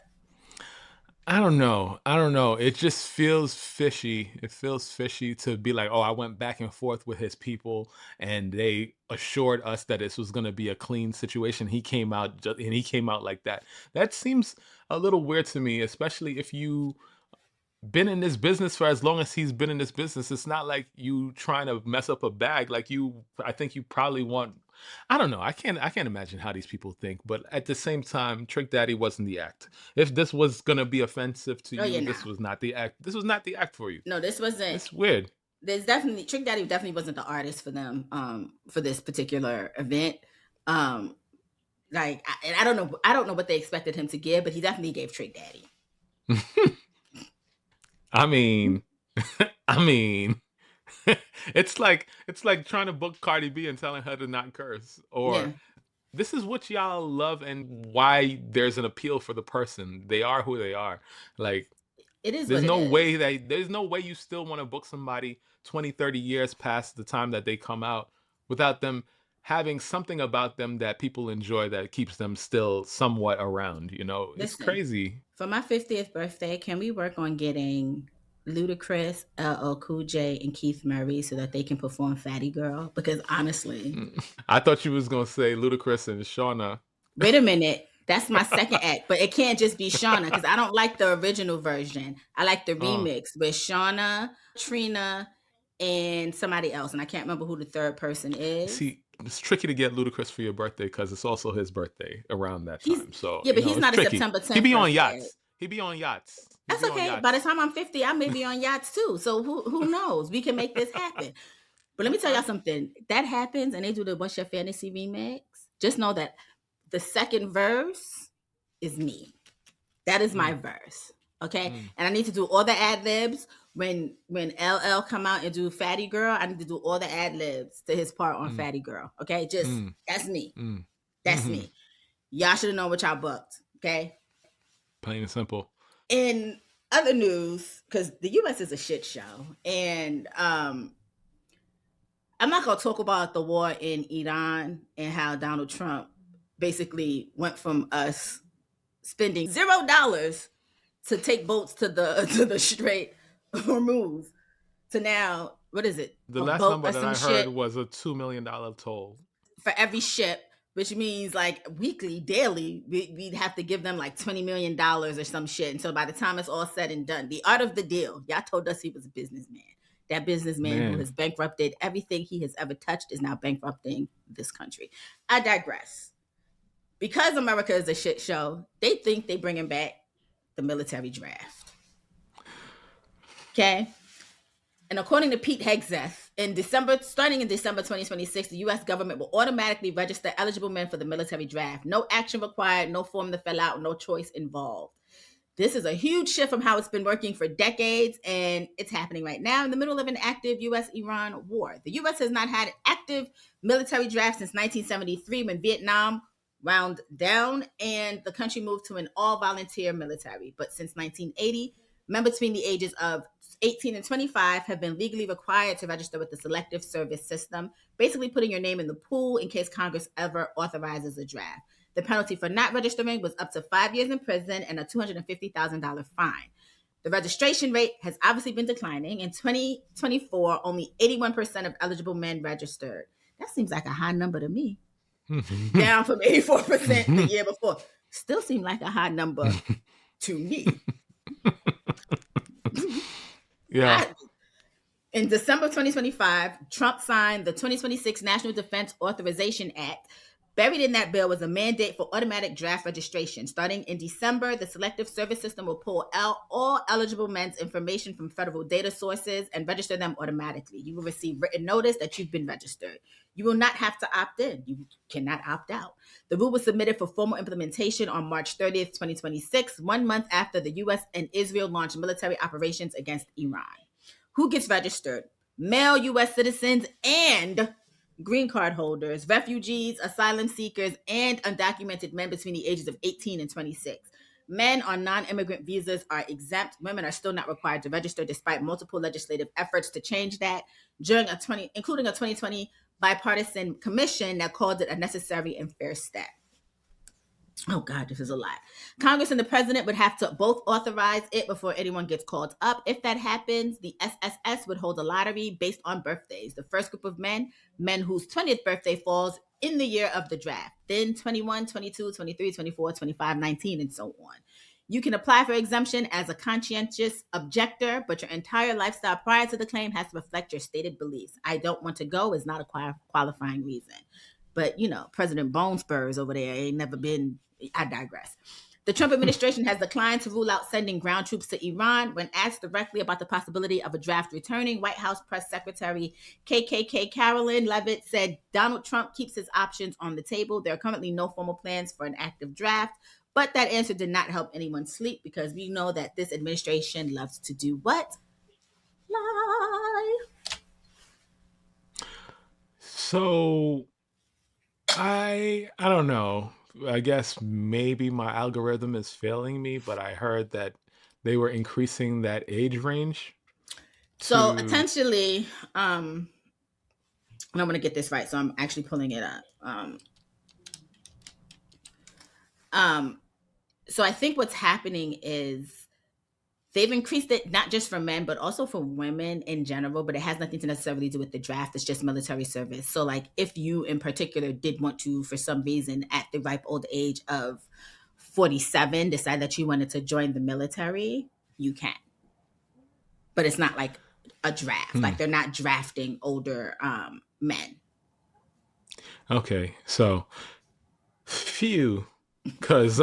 I don't know. It just feels fishy. It feels fishy to be like, oh, I went back and forth with his people, and they assured us that this was going to be a clean situation. He came out, and he came out like that. That seems a little weird to me, especially if you been in this business for as long as he's been in this business. It's not like you trying to mess up a bag. Like, I think you probably want. I don't know. I can't imagine how these people think. But at the same time, Trick Daddy wasn't the act. If this was gonna be offensive to Oh you, yeah, this nah. was not the act. This was not the act for you. No, this wasn't. It's weird. There's definitely Trick Daddy definitely wasn't the artist for them for this particular event. Um and I don't know what they expected him to give, but he definitely gave Trick Daddy. I mean, I mean, it's like trying to book Cardi B and telling her to not curse, or Yeah. this is what y'all love and why there's an appeal for the person. They are who they are. Like, It is there's what it no is. way you still want to book somebody 20, 30 years past the time that they come out without them having something about them that people enjoy that keeps them still somewhat around, It's Listen, crazy. for my 50th birthday, can we work on getting Ludacris, LL Cool J, and Keith Murray so that they can perform Fatty Girl? Because honestly, I thought you was going to say Ludacris and Shauna. wait a minute. That's my second act, but it can't just be Shauna because I don't like the original version. I like the remix with Shauna, Trina, and somebody else, and I can't remember who the third person is. See, it's tricky to get Ludacris for your birthday because it's also his birthday around that He's time. So, Yeah, but he's it's not a tricky. September He 10th be on birthday. yachts. He be on yachts. He That's be on okay. By the yachts. time I'm 50, I may be on yachts too. So who knows? We can make this happen. But let me tell y'all something. That happens and they do the What's Your Fantasy remix. Just know that the second verse is me. That is my verse. Okay. And I need to do all the ad libs. When LL come out and do Fatty Girl, I need to do all the ad libs to his part on Fatty Girl. Okay. Just that's me. That's me. Y'all should have known what y'all booked. Okay. Plain and simple. In other news, because the US is a shit show. And I'm not going to talk about the war in Iran and how Donald Trump basically went from us spending $0 to take boats to the Strait Hormuz to now, what is it? The A last boat number or that some I heard shit was a $2 million toll. for every ship, which means like weekly, daily, we'd have to give them like $20 million or some shit. And so by the time it's all said and done, the art of the deal, y'all told us he was a businessman. That businessman who has bankrupted everything he has ever touched is now bankrupting this country. I digress. Because America is a shit show, they think they bringing back the military draft. Okay? And according to Pete Hegseth, starting in December 2026, the U.S. government will automatically register eligible men for the military draft. No action required, no form to fill out, no choice involved. This is a huge shift from how it's been working for decades, and it's happening right now in the middle of an active U.S.-Iran war. The U.S. has not had active military draft since 1973 when Vietnam wound down and the country moved to an all-volunteer military. But since 1980, men between the ages of 18 and 25 have been legally required to register with the Selective Service System, basically putting your name in the pool in case Congress ever authorizes a draft. The penalty for not registering was up to 5 years in prison and a $250,000 fine. The registration rate has obviously been declining. In 2024, only 81% of eligible men registered. That seems like a high number to me. Down from 84% the year before. Still seems like a high number to me. Yeah. In December 2025, Trump signed the 2026 National Defense Authorization Act. Buried in that bill was a mandate for automatic draft registration. Starting in December, the Selective Service System will pull out all eligible men's information from federal data sources and register them automatically. You will receive written notice that you've been registered. You will not have to opt in. You cannot opt out. The rule was submitted for formal implementation on March 30th, 2026, 1 month after the U.S. and Israel launched military operations against Iran. Who gets registered? Male U.S. citizens and green card holders, refugees, asylum seekers, and undocumented men between the ages of 18 and 26. Men on non-immigrant visas are exempt. Women are still not required to register despite multiple legislative efforts to change that, including a 2020 bipartisan commission that called it a necessary and fair step. Oh God, this is a lot. Congress and the president would have to both authorize it before anyone gets called up. If that happens, the SSS would hold a lottery based on birthdays. The first group of men whose 20th birthday falls in the year of the draft. Then 21, 22, 23, 24, 25, 19, and so on. You can apply for exemption as a conscientious objector, but your entire lifestyle prior to the claim has to reflect your stated beliefs. I don't want to go is not a qualifying reason. But, President Bone Spurs over there ain't never been. I digress. The Trump administration has declined to rule out sending ground troops to Iran. When asked directly about the possibility of a draft returning, White House Press Secretary KKK Carolyn Leavitt said Donald Trump keeps his options on the table. There are currently no formal plans for an active draft, but that answer did not help anyone sleep because we know that this administration loves to do what? Lie. So I don't know. I guess maybe my algorithm is failing me, but I heard that they were increasing that age range. So essentially, and I'm going to get this right, so I'm actually pulling it up. So I think what's happening is they've increased it not just for men, but also for women in general, but it has nothing to necessarily do with the draft. It's just military service. So like if you in particular did want to, for some reason, at the ripe old age of 47, decide that you wanted to join the military, you can. But it's not like a draft. Like they're not drafting older men. Okay, so phew, because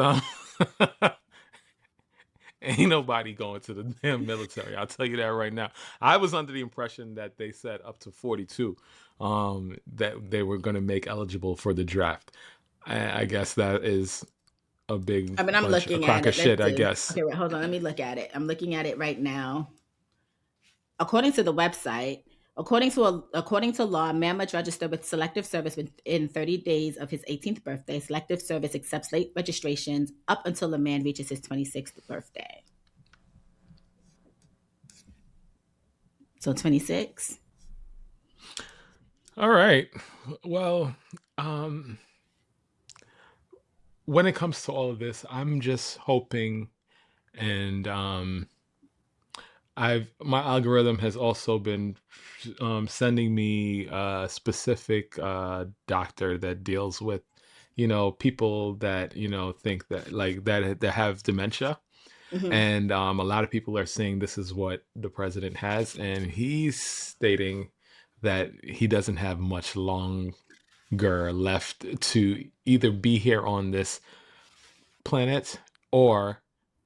ain't nobody going to the damn military. I'll tell you that right now. I was under the impression that they said up to 42 that they were going to make eligible for the draft. I guess that is a big I mean, I'm a looking crock at of it. Let's shit, I see. guess. Okay, wait, hold on. Let me look at it. I'm looking at it right now. According to the website, according to law, a man must register with Selective Service within 30 days of his 18th birthday. Selective Service accepts late registrations up until a man reaches his 26th birthday. So 26. All right. Well, when it comes to all of this, I'm just hoping, and my algorithm has also been sending me a specific doctor that deals with, people that think that like that have dementia, Mm-hmm. and a lot of people are saying this is what the president has, and he's stating that he doesn't have much longer left to either be here on this planet or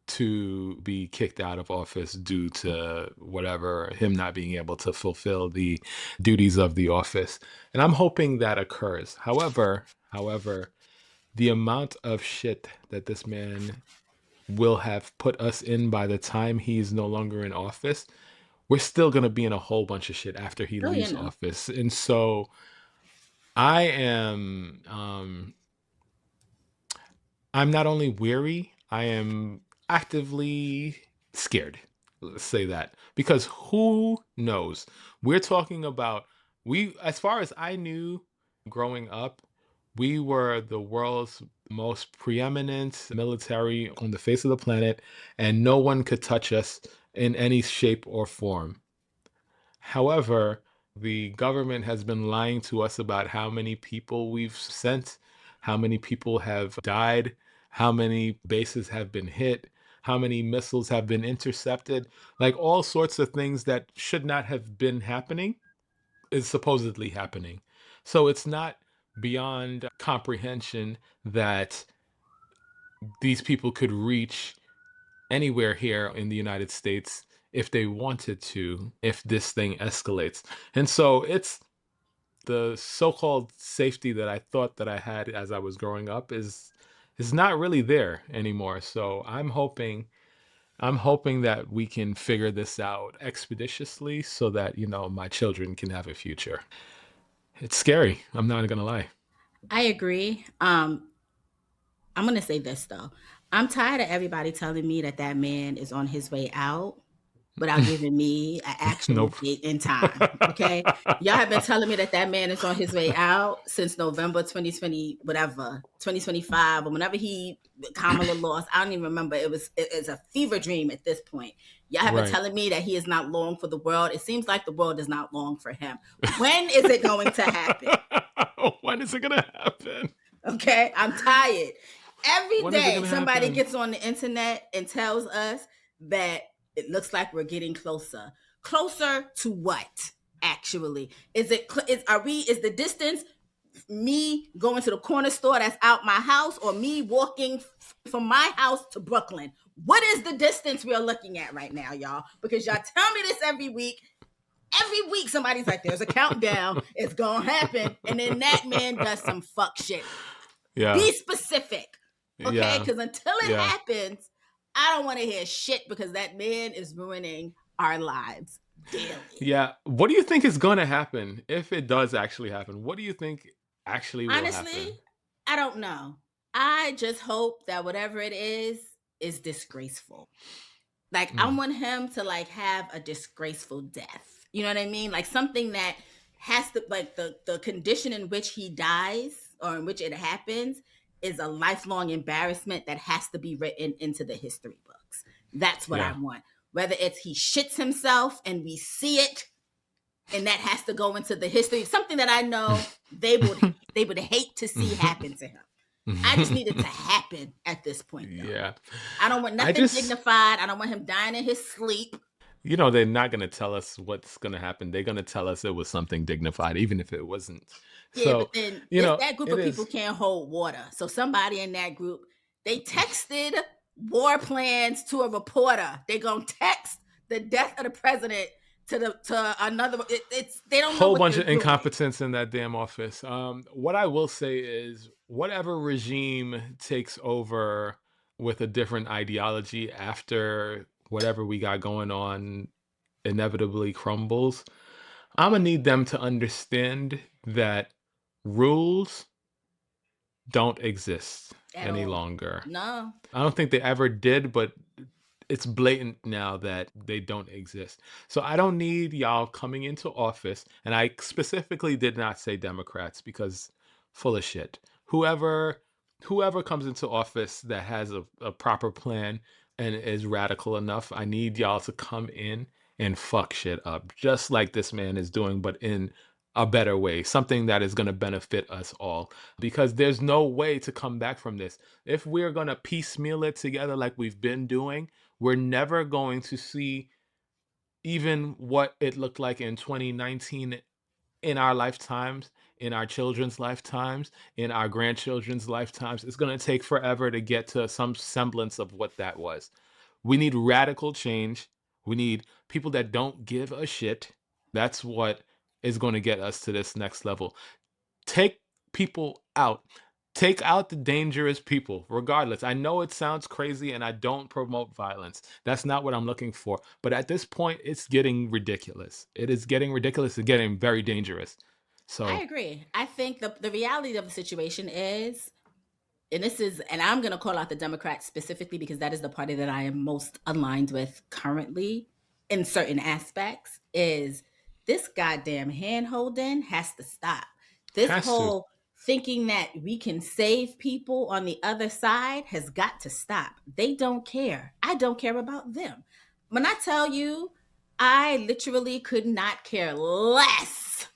to be kicked out of office due to whatever, him not being able to fulfill the duties of the office. And I'm hoping that occurs. However, the amount of shit that this man will have put us in by the time he's no longer in office, we're still going to be in a whole bunch of shit after he Oh, leaves no. office. And so I am I'm not only weary, I am actively scared. Let's say that. Because who knows? We're talking about, as far as I knew growing up, we were the world's most preeminent military on the face of the planet, and no one could touch us in any shape or form. However, the government has been lying to us about how many people we've sent, how many people have died, how many bases have been hit, how many missiles have been intercepted, like all sorts of things that should not have been happening is supposedly happening. So it's not beyond comprehension that these people could reach anywhere here in the United States if they wanted to, if this thing escalates. And so it's the so-called safety that I thought that I had as I was growing up is not really there anymore. So I'm hoping that we can figure this out expeditiously so that, my children can have a future. It's scary. I'm not going to lie. I agree. I'm going to say this, though. I'm tired of everybody telling me that that man is on his way out without giving me an actual Nope. date and time. Okay. Y'all have been telling me that that man is on his way out since November 2020, whatever, 2025, or whenever Kamala lost. I don't even remember. It's a fever dream at this point. Y'all have been Right. telling me that he is not long for the world. It seems like the world is not long for him. When is it going to happen? When is it going to happen? Okay. I'm tired. Every When is it day, going to somebody happen? gets on the internet and tells us that it looks like we're getting closer. Closer to what? Actually, is the distance me going to the corner store that's out my house, or me walking from my house to Brooklyn? What is the distance we're looking at right now, y'all? Because y'all tell me this every week. Every week, somebody's like, "There's a countdown. It's gonna happen," and then that man does some fuck shit. Yeah. Be specific, okay? Yeah. Because until it Yeah. happens, I don't want to hear shit because that man is ruining our lives daily. Yeah. What do you think is going to happen if it does actually happen? What do you think actually will Honestly, happen? I don't know. I just hope that whatever it is disgraceful. Like I Mm. want him to like have a disgraceful death. You know what I mean? Like something that has to like the condition in which he dies or in which it happens is a lifelong embarrassment that has to be written into the history books. That's what I Yeah. want. Whether it's he shits himself and we see it and that has to go into the history, something that I know they would hate to see happen to him. I just need it to happen at this point, though. Yeah. I don't want I nothing just dignified. I don't want him dying in his sleep. they're not going to tell us what's going to happen. They're going to tell us it was something dignified, even if it wasn't. Yeah, but So, then that group it of people is. can't hold water. So somebody in that group, they texted war plans to a reporter. They gonna text the death of the president to another. It's they don't know Whole what bunch they're of doing. incompetence in that damn office. What I will say is, whatever regime takes over with a different ideology after whatever we got going on inevitably crumbles, I'm gonna need them to understand that rules don't exist At any all. longer. No. I don't think they ever did, but it's blatant now that they don't exist. So I don't need y'all coming into office. And I specifically did not say Democrats because full of shit. Whoever comes into office that has a proper plan and is radical enough, I need y'all to come in and fuck shit up, just like this man is doing, but in a better way, something that is going to benefit us all. Because there's no way to come back from this. If we're going to piecemeal it together like we've been doing, we're never going to see even what it looked like in 2019 in our lifetimes, in our children's lifetimes, in our grandchildren's lifetimes. It's going to take forever to get to some semblance of what that was. We need radical change. We need people that don't give a shit. That's what is going to get us to this next level. Take people out. Take out the dangerous people, regardless. I know it sounds crazy and I don't promote violence. That's not what I'm looking for. But at this point, it's getting ridiculous. It is getting ridiculous and getting very dangerous. I So, agree. I think the reality of the situation is, and I'm going to call out the Democrats specifically because that is the party that I am most aligned with currently in certain aspects, is this goddamn hand holding has to stop. This has to. whole thinking that we can save people on the other side has got to stop. They don't care. I don't care about them. When I tell you, I literally could not care less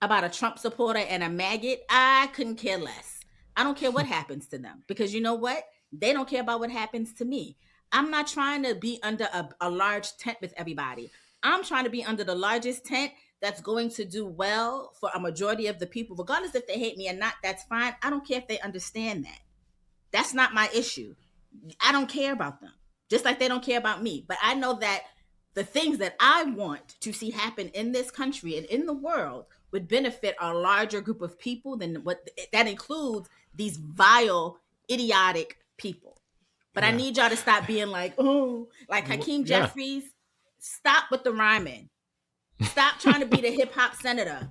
about a Trump supporter and a maggot. I couldn't care less. I don't care what happens to them because you know what? They don't care about what happens to me. I'm not trying to be under a large tent with everybody. I'm trying to be under the largest tent that's going to do well for a majority of the people, regardless if they hate me or not. That's fine. I don't care if they understand that. That's not my issue. I don't care about them, just like they don't care about me. But I know that the things that I want to see happen in this country and in the world would benefit a larger group of people than what that includes these vile, idiotic people. But I Yeah. need y'all to stop being like, oh, like Hakeem Yeah. Jeffries. Stop with the rhyming. Stop trying to be the hip hop senator.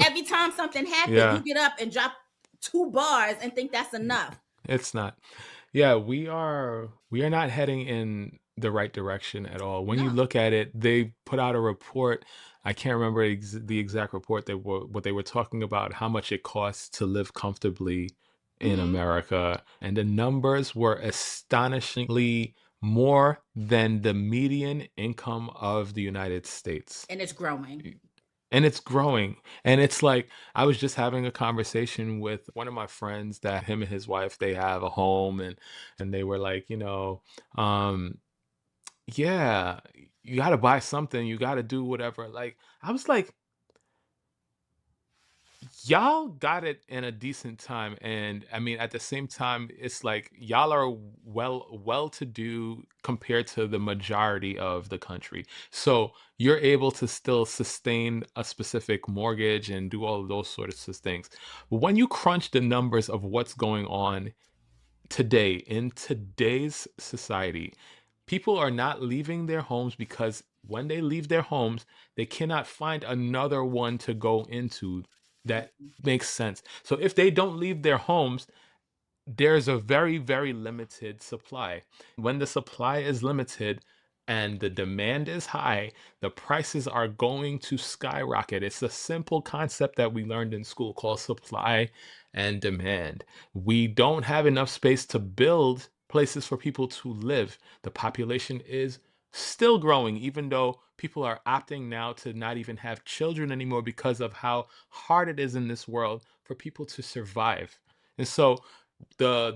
Every time something happens, Yeah. you get up and drop 2 bars and think that's enough. It's not. Yeah, we are not heading in the right direction at all. When you No. look at it, they put out a report. I can't remember the exact report. They were what they were talking about how much it costs to live comfortably in Mm-hmm. America, and the numbers were astonishingly more than the median income of the United States. And it's growing. And it's growing. And it's like I was just having a conversation with one of my friends that him and his wife, they have a home, and they were like, um, yeah, you got to buy something, you got to do whatever. Like I was like, y'all got it in a decent time, and I mean at the same time it's like y'all are well to do compared to the majority of the country, so you're able to still sustain a specific mortgage and do all of those sorts of things. But when you crunch the numbers of what's going on today in today's society, people are not leaving their homes because when they leave their homes, they cannot find another one to go into that makes sense. So if they don't leave their homes, there's a very, very limited supply. When the supply is limited and the demand is high, the prices are going to skyrocket. It's a simple concept that we learned in school called supply and demand. We don't have enough space to build places for people to live. The population is still growing, even though people are opting now to not even have children anymore because of how hard it is in this world for people to survive. And so the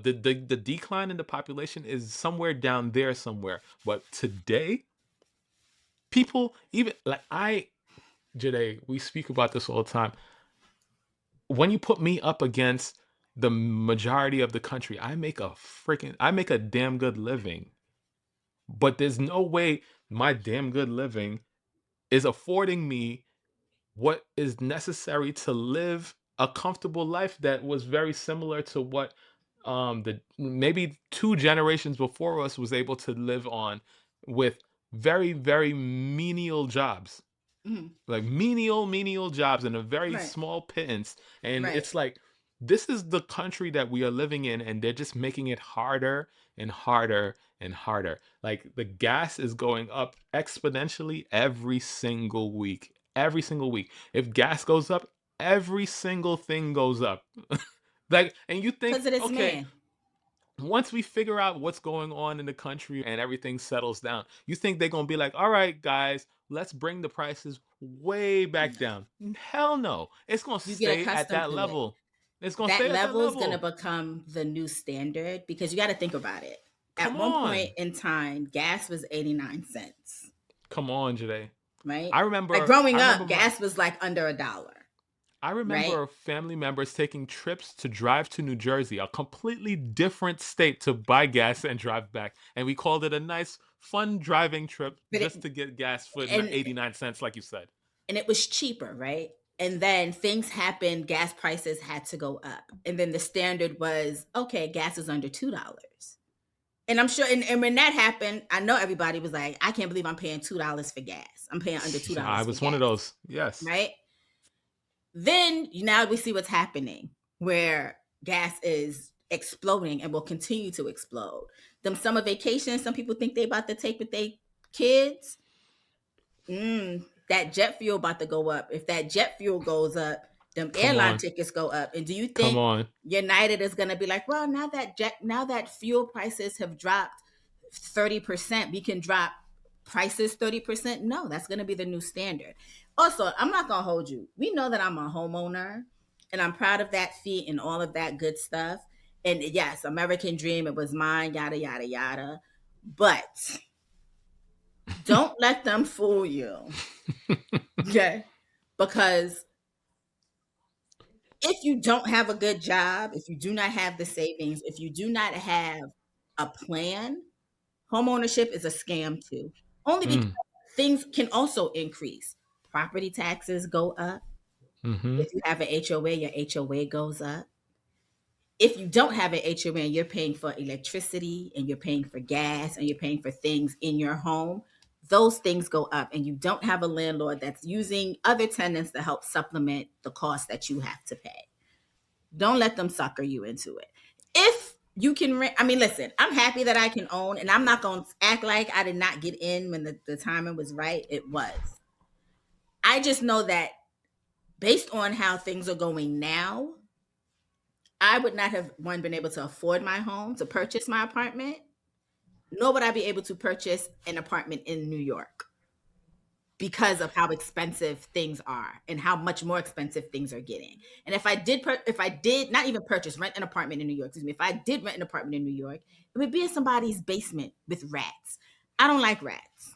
decline in the population is somewhere down there somewhere. But today, People, even like Jade, we speak about this all the time. When you put me up against the majority of the country, I make a damn good living. But there's no way my damn good living is affording me what is necessary to live a comfortable life that was very similar to what the maybe two generations before us was able to live on, with very very menial jobs, Mhm. like menial jobs in a very Right. small pittance. And Right. it's like, this is the country that we are living in, and they're just making it harder and harder and harder. Like, the gas is going up exponentially every single week. If gas goes up, every single thing goes up. Like, and you think, Because of this okay, man. once we figure out what's going on in the country and everything settles down, you think they're gonna be like, all right, guys, let's bring the prices way back No. down? Hell no. It's gonna You get stay at accustomed that to it. level. It's gonna That stay at that level is going to level. become the new standard because you got to think about it. At Come one point on. in time, gas was 89 cents, Come on, Jade. right? I Like remember I growing remember up, my gas was like under a dollar, I right? remember family members taking trips to drive to New Jersey, a completely different state, to buy gas and drive back. And we called it a nice, fun driving trip But just to get gas for and 89 cents, like you said. and it was cheaper, right? And then things happened, gas prices had to go up. And then the standard was, okay, gas is under $2. And I'm sure, and when that happened, I know everybody was like, I can't believe I'm paying $2 for gas. I'm paying under $2 I for was one of gas, those. Yes. right? Then now we see what's happening where gas is exploding and will continue to explode. Them summer vacations, some people think they about to take with their kids. That jet fuel about to go up. If that jet fuel goes up, them Come airline on. tickets go up. And do you Come think on. United is going to be like, well, now that fuel prices have dropped 30%, we can drop prices 30%? No, that's going to be the new standard. Also, I'm not going to hold you. We know that I'm a homeowner and I'm proud of that feat and all of that good stuff. And yes, American dream, it was mine, yada, yada, yada. But don't let them fool you. Okay. Because if you don't have a good job, if you do not have the savings, if you do not have a plan, homeownership is a scam too. Only because Mm. things can also increase. Property taxes go up. Hmm. If you have an HOA, your HOA goes up. If you don't have an HOA and you're paying for electricity and you're paying for gas and you're paying for things in your home, those things go up. And you don't have a landlord that's using other tenants to help supplement the cost that you have to pay. Don't let them sucker you into it. If you can rent, I mean, listen, I'm happy that I can own, and I'm not going to act like I did not get in when the timing was right. It was. I just know that based on how things are going now, I would not have one been able to afford my home to purchase my apartment, nor would I be able to purchase an apartment in New York because of how expensive things are and how much more expensive things are getting. And if I did not even purchase, rent an apartment in New York, excuse me, if I did rent an apartment in New York, it would be in somebody's basement with rats. I don't like rats.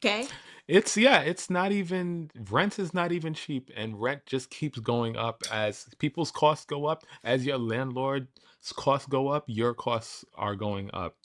Okay? It's not even, rent is not even cheap, and rent just keeps going up as people's costs go up. As your landlord's costs go up, your costs are going up.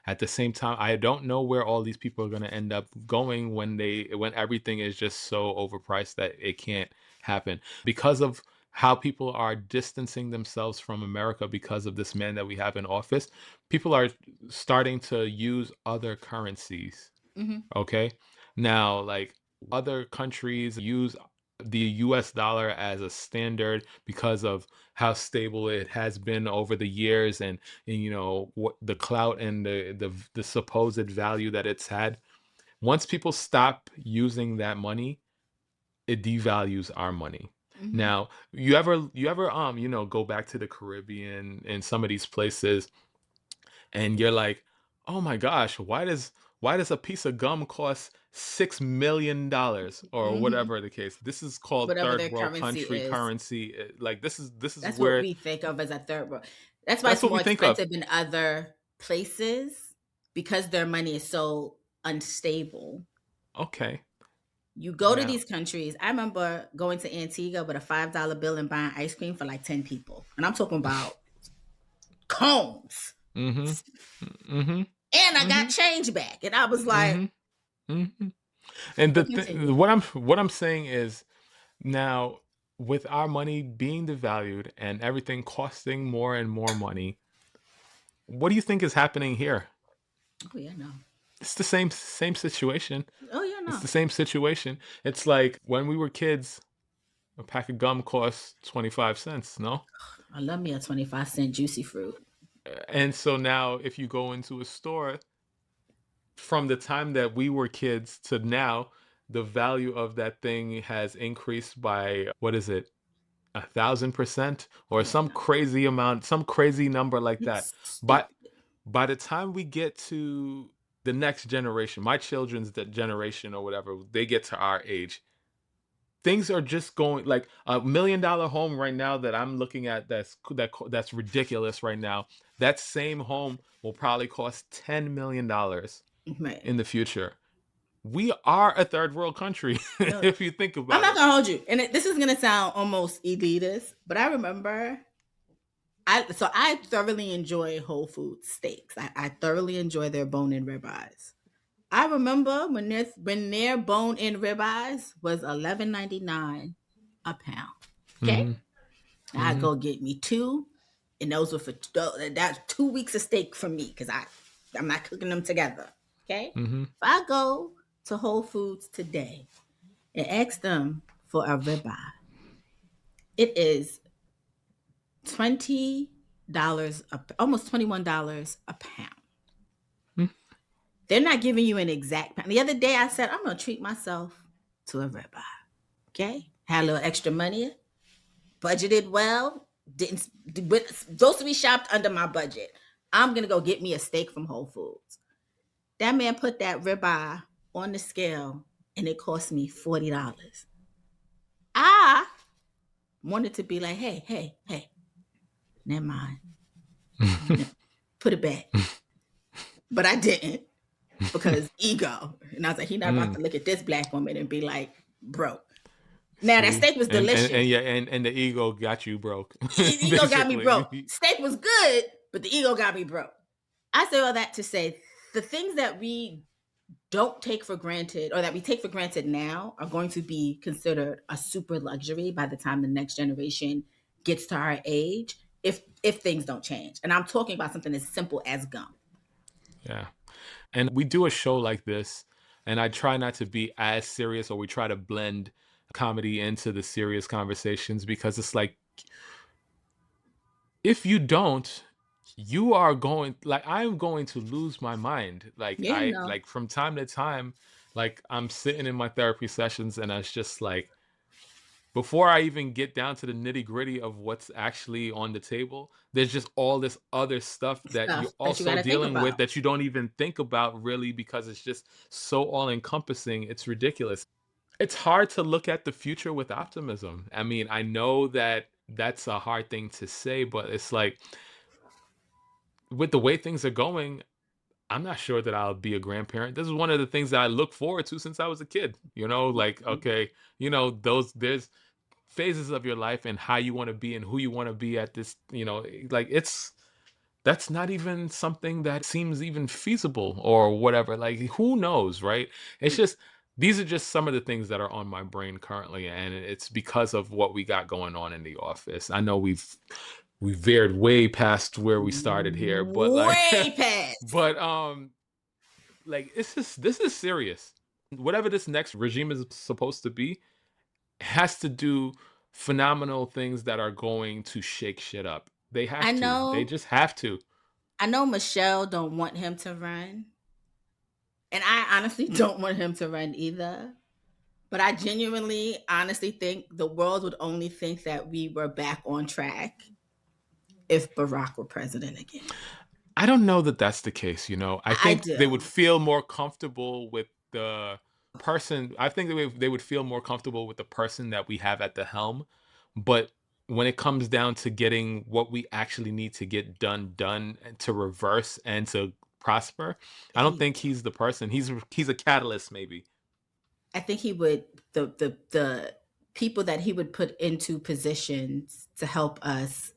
At the same time, I don't know where all these people are going to end up going when everything is just so overpriced that it can't happen because of how people are distancing themselves from America because of this man that we have in office. People are starting to use other currencies. Mm-hmm. Okay. Now, like, other countries use the US dollar as a standard because of how stable it has been over the years, and what the clout and the supposed value that it's had. Once people stop using that money, it devalues our money. Mm-hmm. Now, you ever go back to the Caribbean and some of these places, and you're like, oh my gosh, why does a piece of gum cost $6 million, or Mm-hmm. whatever the case? This is called Whatever third their world currency country is. currency. Like, this is That's what where we think of as a third world. That's why that's it's what we more think of. expensive in other places. because their money is so unstable. Okay. You go to Now. these countries. I remember going to Antigua with a $5 bill and buying ice cream for like 10 people. And I'm talking about cones. Mm-hmm. Mm-hmm. And I got Mm-hmm. change back. And I was like, Mm-hmm. Mm-hmm. And but continue. what I'm saying is, now, with our money being devalued and everything costing more and more money, what do you think is happening here? Oh, yeah, no. It's the same situation. Oh, yeah, It's no. the same situation. It's like when we were kids, a pack of gum cost 25 cents, no? I love me a 25-cent juicy fruit. And so now if you go into a store, from the time that we were kids to now, the value of that thing has increased by, what is it, 1,000% or Yeah, some no. crazy amount, some crazy number like that. It's But stupid. by the time we get to the next generation, my children's generation or whatever, they get to our age, things are just going like $1 million home right now that I'm looking at, that's ridiculous right now. That same home will probably cost $10 million Man. in the future. We are a third world country No, if you think I'm about not it. gonna hold you. And this is gonna sound almost elitist, but I remember I thoroughly enjoy Whole Foods steaks. I thoroughly enjoy their bone-in ribeyes. I remember when their bone-in ribeyes was $11.99 a pound. Okay, Hmm. now I Hmm. go get me two, and those were for that's 2 weeks of steak for me because I'm not cooking them together. Okay, Hmm. if I go to Whole Foods today and ask them for a ribeye, it is $20 almost $21 a pound. They're not giving you an exact pound. The other day I said I'm gonna treat myself to a ribeye. Okay, had a little extra money, budgeted well, didn't supposed to be shopped under my budget. I'm gonna go get me a steak from Whole Foods. That man put that ribeye on the scale and it cost me $40. I wanted to be like, hey, hey, hey, never mind. Put it back. But I didn't because ego. And I was like, he not about Mm. to look at this black woman and be like, broke. Now that See, steak was and delicious. yeah, and the ego got you broke, Ego got me broke. basically. Steak was good, but the ego got me broke. I say all that to say the things that we don't take for granted or that we take for granted now are going to be considered a super luxury by the time the next generation gets to our age if things don't change. And I'm talking about something as simple as gum. Yeah. And we do a show like this, and I try not to be as serious, or we try to blend comedy into the serious conversations, because it's like, if you don't, you are going, like, I'm going to lose my mind. Like, Yeah, no. from time to time, like, I'm sitting in my therapy sessions and it's just like, before I even get down to the nitty gritty of what's actually on the table, there's just all this other stuff that Stuff you're that you also got to think dealing with about. that you don't even think about, really, because it's just so all encompassing. It's ridiculous. It's hard to look at the future with optimism. I mean, I know that that's a hard thing to say, but it's like, with the way things are going, I'm not sure that I'll be a grandparent. This is one of the things that I look forward to since I was a kid. Like, okay, there's phases of your life and how you want to be and who you want to be at this, like, that's not even something that seems even feasible or whatever. Like, who knows, right? It's just, these are just some of the things that are on my brain currently, and it's because of what we got going on in the office. I know we veered way past where we started here, but like, Way past. but like, this is serious. Whatever this next regime is supposed to be has to do phenomenal things that are going to shake shit up. They I have to. They know just have to. I know Michelle don't want him to run. And I honestly don't want him to run either. But I genuinely, honestly think the world would only think that we were back on track if Barack were president again. I don't know that that's the case. I I think they would do. feel more comfortable with the person. I think they would feel more comfortable with the person that we have at the helm. But when it comes down to getting what we actually need to get done, and to reverse and to prosper. I don't think he's the person. He's a catalyst, maybe. I think he would, the people that he would put into positions to help us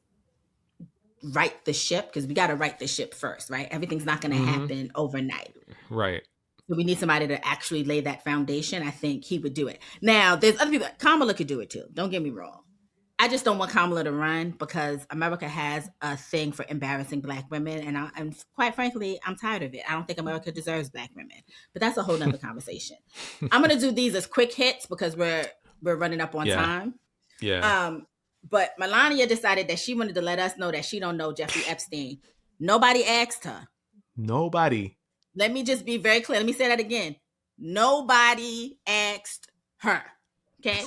right the ship, because we got to right the ship first, right? Everything's not going to happen overnight. Right. So we need somebody to actually lay that foundation. I think he would do it. Now, there's other people. Kamala could do it too. Don't get me wrong. I just don't want Kamala to run because America has a thing for embarrassing Black women. And quite frankly, I'm tired of it. I don't think America deserves Black women. But that's a whole nother conversation. I'm going to do these as quick hits because we're running up on time. Yeah. But Melania decided that she wanted to let us know that she don't know Jeffrey Epstein. Nobody asked her. Nobody. Let me just be very clear. Let me say that again. Nobody asked her. Okay?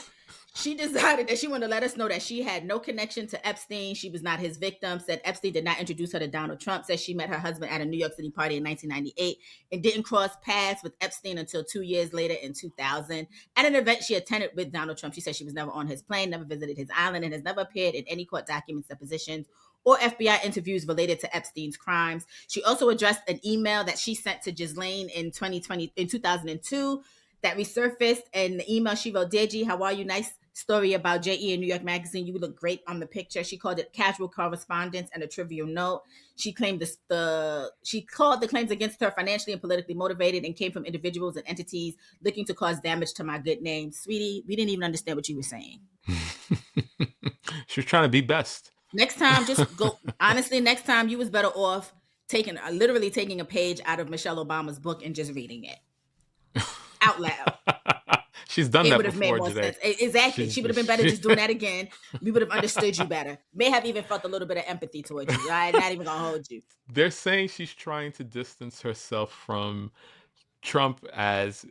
She decided that she wanted to let us know that she had no connection to Epstein. She was not his victim. Said Epstein did not introduce her to Donald Trump. Said she met her husband at a New York City party in 1998 and didn't cross paths with Epstein until 2 years later in 2000. At an event she attended with Donald Trump, she said she was never on his plane, never visited his island, and has never appeared in any court documents, depositions, or FBI interviews related to Epstein's crimes. She also addressed an email that she sent to Ghislaine in 2002 that resurfaced. And the email she wrote, "Dear G, how are you? Nice story about JE in New York Magazine. You look great on the picture." She called it casual correspondence and a trivial note. She claimed she called the claims against her financially and politically motivated and came from individuals and entities looking to cause damage to my good name. Sweetie, we didn't even understand what you were saying. She was trying to be best. Next time, just go. Honestly, next time you was better off literally taking a page out of Michelle Obama's book and just reading it out loud. She's done that before today. Exactly. She would have been better just doing that again. We would have understood you better. May have even felt a little bit of empathy towards you. I'm not even going to hold you. They're saying she's trying to distance herself from Trump as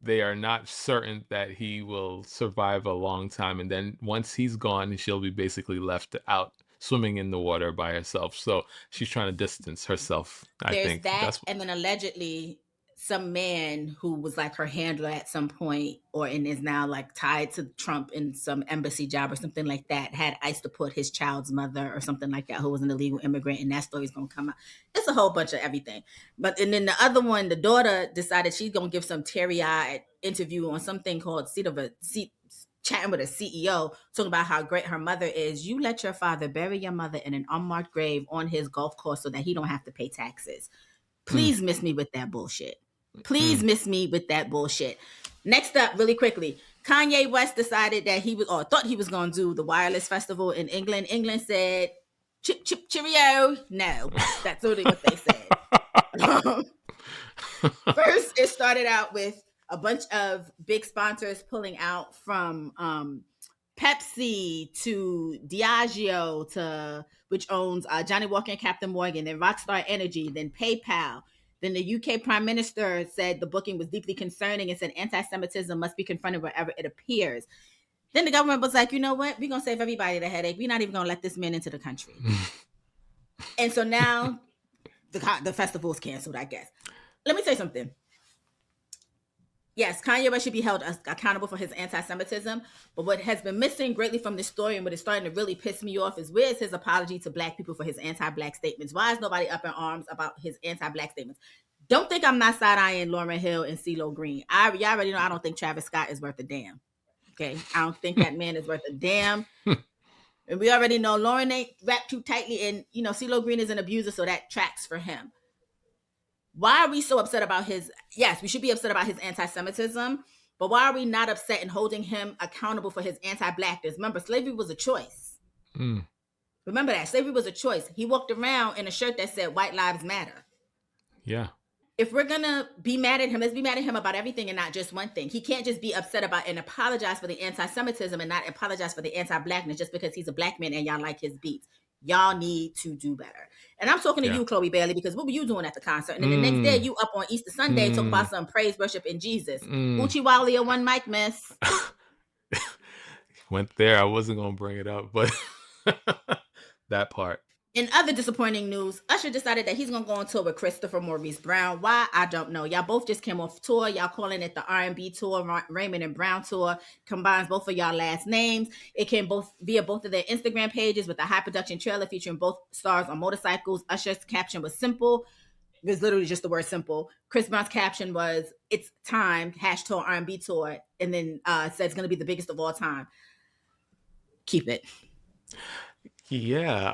they are not certain that he will survive a long time. And then once he's gone, she'll be basically left out swimming in the water by herself. So she's trying to distance herself. There's that. And then allegedly some man who was like her handler at some point and is now like tied to Trump in some embassy job or something like that had ICE deport his child's mother or something like that, who was an illegal immigrant, and that story's gonna come out. It's a whole bunch of everything. And then the other one, the daughter decided she's gonna give some teary-eyed interview on something called chatting with a CEO, talking about how great her mother is. You let your father bury your mother in an unmarked grave on his golf course so that he don't have to pay taxes. Please miss me with that bullshit. Please miss me with that bullshit. Next up, really quickly, Kanye West decided that thought he was going to do the Wireless Festival in England. England said, chip, chip, cheerio. No, that's literally what they said. First, it started out with a bunch of big sponsors pulling out, from Pepsi to Diageo, which owns Johnny Walker and Captain Morgan, then Rockstar Energy, then PayPal. Then the UK Prime Minister said the booking was deeply concerning and said anti-Semitism must be confronted wherever it appears. Then the government was like, you know what? We're going to save everybody the headache. We're not even going to let this man into the country. And so now the festival is canceled, I guess. Let me say something. Yes, Kanye West should be held accountable for his anti-Semitism. But what has been missing greatly from this story, and what is starting to really piss me off, is where's his apology to Black people for his anti-Black statements? Why is nobody up in arms about his anti-Black statements? Don't think I'm not side-eyeing Lauryn Hill and CeeLo Green. Y'all already know I don't think Travis Scott is worth a damn. Okay? I don't think that man is worth a damn. And we already know Lauryn ain't wrapped too tightly, and CeeLo Green is an abuser, so that tracks for him. Why are we so upset about yes, we should be upset about his anti-Semitism, but why are we not upset in holding him accountable for his anti-Blackness? Remember, slavery was a choice. Remember that. Slavery was a choice. He walked around in a shirt that said White Lives Matter. Yeah. If we're going to be mad at him, let's be mad at him about everything and not just one thing. He can't just be upset about and apologize for the anti-Semitism and not apologize for the anti-Blackness just because he's a Black man and y'all like his beats. Y'all need to do better. And I'm talking to you, Chloe Bailey, because what were you doing at the concert? And then the next day, you up on Easter Sunday talking about some praise, worship, in Jesus. Uchi Wally one mic, miss. Went there. I wasn't going to bring it up, but that part. In other disappointing news, Usher decided that he's going to go on tour with Christopher Maurice Brown. Why? I don't know. Y'all both just came off tour. Y'all calling it the R&B Tour, Raymond and Brown Tour. Combines both of y'all last names. It can via both of their Instagram pages with a high production trailer featuring both stars on motorcycles. Usher's caption was simple: was literally just the word simple. Chris Brown's caption was, "It's time, #tour R&B tour," and then said it's going to be the biggest of all time. Keep it. Yeah.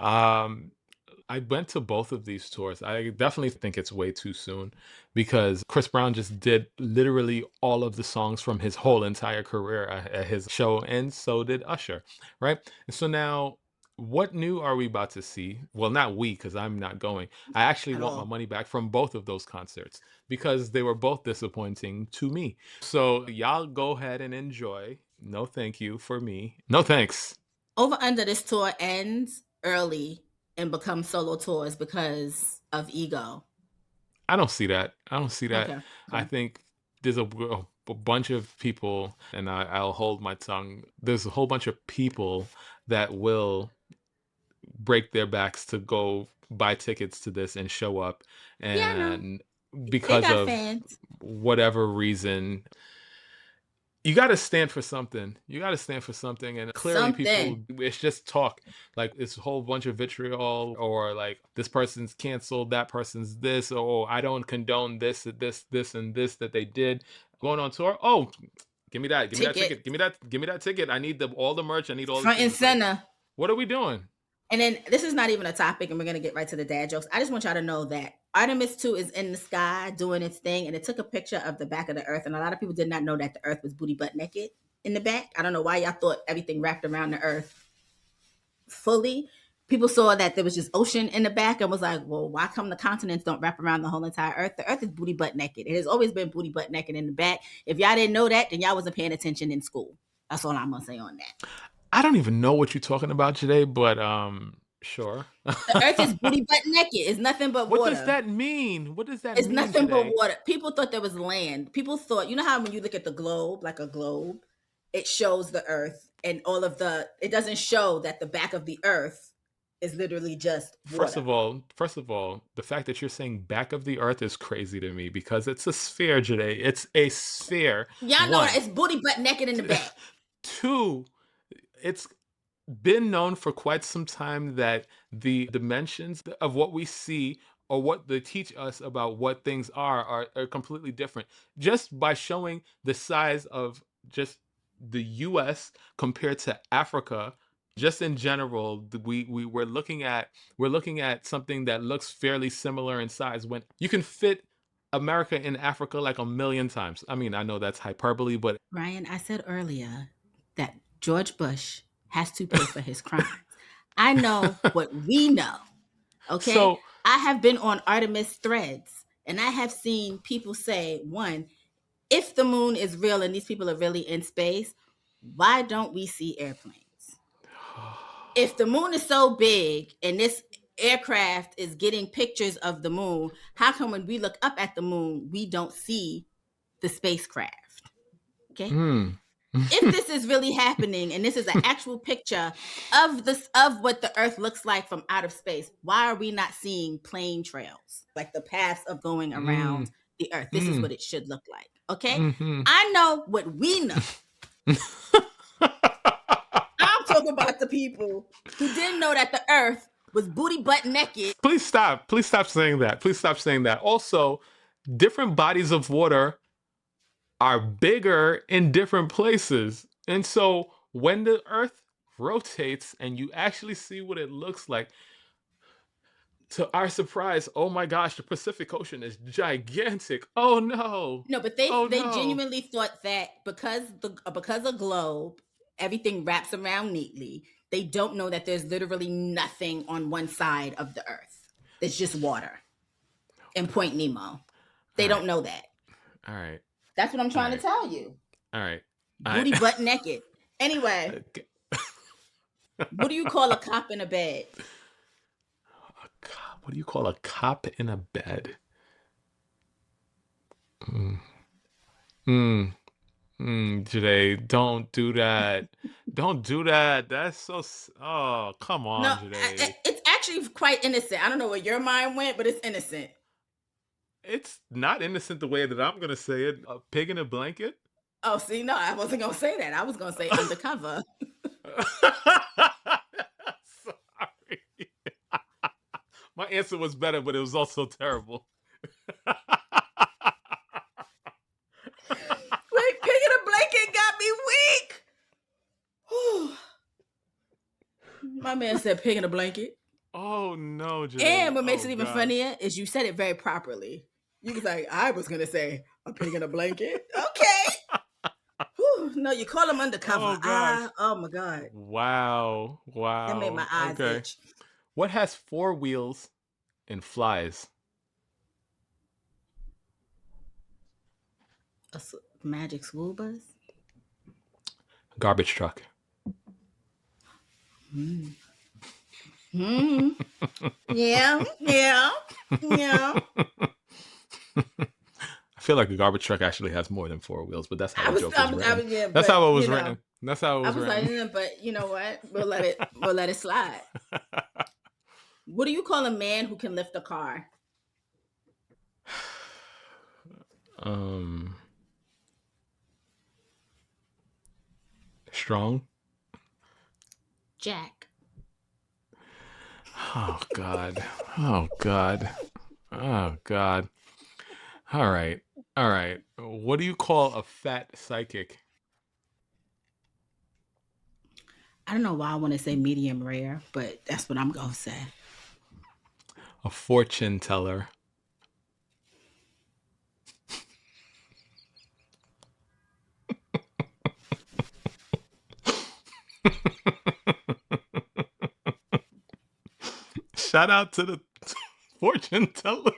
I went to both of these tours. I definitely think it's way too soon because Chris Brown just did literally all of the songs from his whole entire career at his show, and so did Usher, right? And so now, what new are we about to see? Well, not we, because I'm not going. I actually At want my all. money back from both of those concerts because they were both disappointing to me. So y'all go ahead and enjoy. No thank you for me. No thanks. Over under this tour ends early and becomes solo tours because of ego. I don't see that. I don't see that. Okay. I Okay. think there's a bunch of people, and I'll hold my tongue. There's a whole bunch of people that will break their backs to go buy tickets to this and show up. Yeah, I know. And They because got of fans. whatever reason, you got to stand for something. You got to stand for something. And clearly, people, Something. it's just talk. Like, it's a whole bunch of vitriol, or like, this person's canceled, that person's this, or I don't condone this, and this that they did going on tour. Oh, give me that. Give me that Ticket. ticket. Give me that ticket. I need all the merch. I need all the Front and things. Like, center. what are we doing? And then this is not even a topic, and we're gonna get right to the dad jokes. I just want y'all to know that Artemis 2 is in the sky doing its thing, and it took a picture of the back of the earth. And a lot of people did not know that the earth was booty butt naked in the back. I don't know why y'all thought everything wrapped around the earth fully. People saw that there was just ocean in the back and was like, well, why come the continents don't wrap around the whole entire earth? The earth is booty butt naked. It has always been booty butt naked in the back. If y'all didn't know that, then y'all wasn't paying attention in school. That's all I'm gonna say on that. I don't even know what you're talking about today, but sure. The earth is booty butt naked. It's nothing but What does water. that mean? What does that It's mean nothing but today? water. People thought there was land. People thought, you know how when you look at the globe, like a globe, it shows the earth and all of it doesn't show that the back of the earth is literally just First water. of all, the fact that you're saying back of the earth is crazy to me because it's a sphere, today. It's a sphere. Y'all know that One. it's booty butt naked in the back. Two, it's been known for quite some time that the dimensions of what we see or what they teach us about what things are completely different. Just by showing the size of just the US compared to Africa, just in general, we're looking at something that looks fairly similar in size when you can fit America in Africa like a million times. I mean, I know that's hyperbole, but Ryan, I said earlier that George Bush has to pay for his crimes. I know what we know. Okay. so I have been on Artemis threads and I have seen people say, one, if the moon is real and these people are really in space, why don't we see airplanes? If the moon is so big and this aircraft is getting pictures of the moon, how come when we look up at the moon, we don't see the spacecraft? Okay. mm. If this is really happening and this is an actual picture of what the earth looks like from out of space, why are we not seeing plane trails, like the paths of going around Mm, the earth? This is mm, what it should look like. Okay. mhm. I know what we know. I'm talking about the people who didn't know that the earth was booty butt naked. Please stop. Please stop saying that. Please stop saying that. Also, different bodies of water are bigger in different places. And so when the earth rotates and you actually see what it looks like, to our surprise, oh my gosh, the Pacific Ocean is gigantic. Oh no. No, but Oh they no. genuinely thought that because a globe, everything wraps around neatly. They don't know that there's literally nothing on one side of the earth. It's just water and Point Nemo. All They right. don't know that. All right. That's what I'm All trying to right. tell you. All right. I Booty butt naked. Anyway, Okay. what do you call a cop in a bed? What do you call a cop in a bed? Mm. Mm. Today, don't do that. Don't do that. That's so. Oh, come No, on, today. it's actually quite innocent. I don't know where your mind went, but it's innocent. It's not innocent the way that I'm gonna say it. A pig in a blanket. Oh, see, no, I wasn't gonna say that. I was gonna say undercover. Sorry. My answer was better, but it was also terrible. My man said pig in a blanket. Oh no, And Janae. what makes Oh it even gosh. funnier is you said it very properly. You was like, I was gonna say a pig in a blanket. Okay. Whew. No, you call him undercover. Oh gosh. Oh my God. Wow. That made my Wow. eyes Okay. itch. What has 4 wheels and flies? Magic school bus? Garbage truck. Hmm. Hmm. Yeah. Yeah. Yeah. I feel like a garbage truck actually has more than 4 wheels, but that's how the joke was I written. was yeah, That's but how it was written. That's how it I was was like, written. but you know what? We'll let it slide. What do you call a man who can lift a car? um, Strong. Jack. Oh God. Oh God. Oh God. All right. All right. What do you call a fat psychic? I don't know why I want to say medium rare, but that's what I'm gonna say. A fortune teller. Shout out to the fortune teller.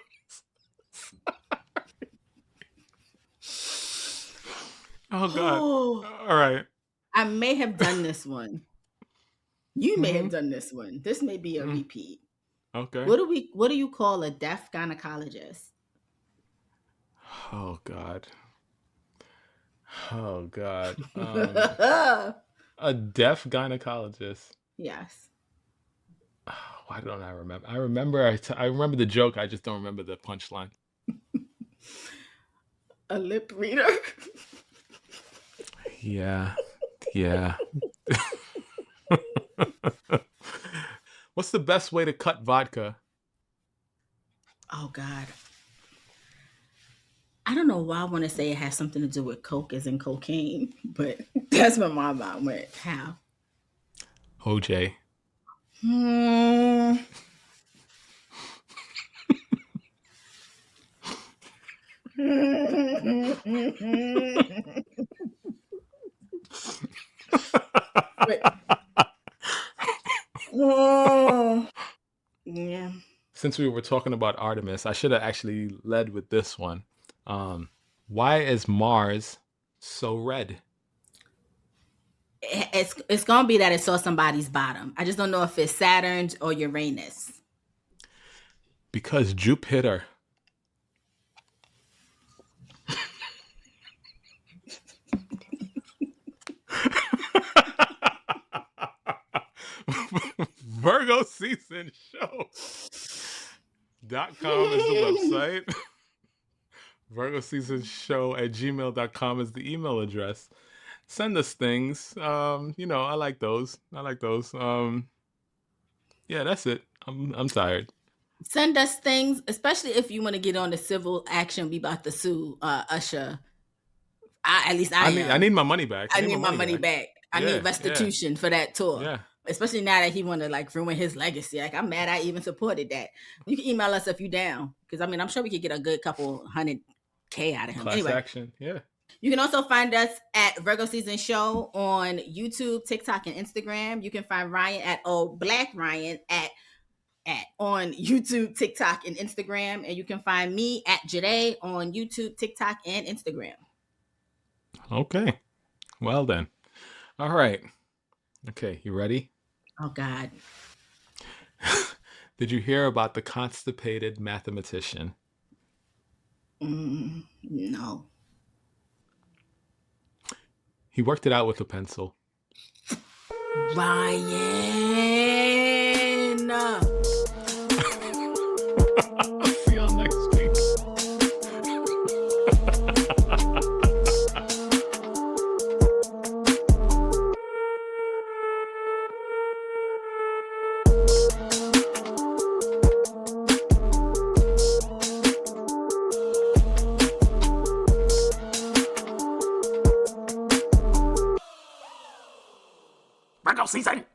Oh God. Oh, All right. I may have done this one. You may Mm-hmm. have done this one. This may be a Mm-hmm. repeat. Okay. What do you call a deaf gynecologist? Oh God. Oh God. A deaf gynecologist. Yes. Oh, why don't I remember? I remember. I remember the joke. I just don't remember the punchline. A lip reader. Yeah. Yeah. What's the best way to cut vodka? Oh God. I don't know why I want to say it has something to do with coke as in cocaine, but that's where my mind went. How? OJ. Hmm. Wait. Oh, yeah. Since we were talking about Artemis, I should have actually led with this one. Why is Mars so red? It's gonna be that it saw somebody's bottom. I just don't know if it's Saturn's or Uranus. Because Jupiter. Virgo season show.com is the website. Virgo season show at gmail.com is the email address. Send us things. I like those. Yeah, that's it. I'm tired. Send us things, especially if you want to get on the civil action. We about to sue Usher. At least I I am. need my money back. I need my money back. I need Yeah, yeah, restitution for that tour. yeah. Especially now that he want to like ruin his legacy. Like I'm mad I even supported that. You can email us if you down. Because I mean I'm sure we could get a good couple $100K out of him. Class Anyway. action. Yeah. You can also find us at Virgo Season Show on YouTube, TikTok, and Instagram. You can find Ryan at Black Ryan at on YouTube, TikTok, and Instagram. And you can find me at Jade on YouTube, TikTok, and Instagram. Okay. Well then. All right. Okay, you ready? Oh God. Did you hear about the constipated mathematician? No. He worked it out with a pencil. Ryan. See y'all next week. Virgo season.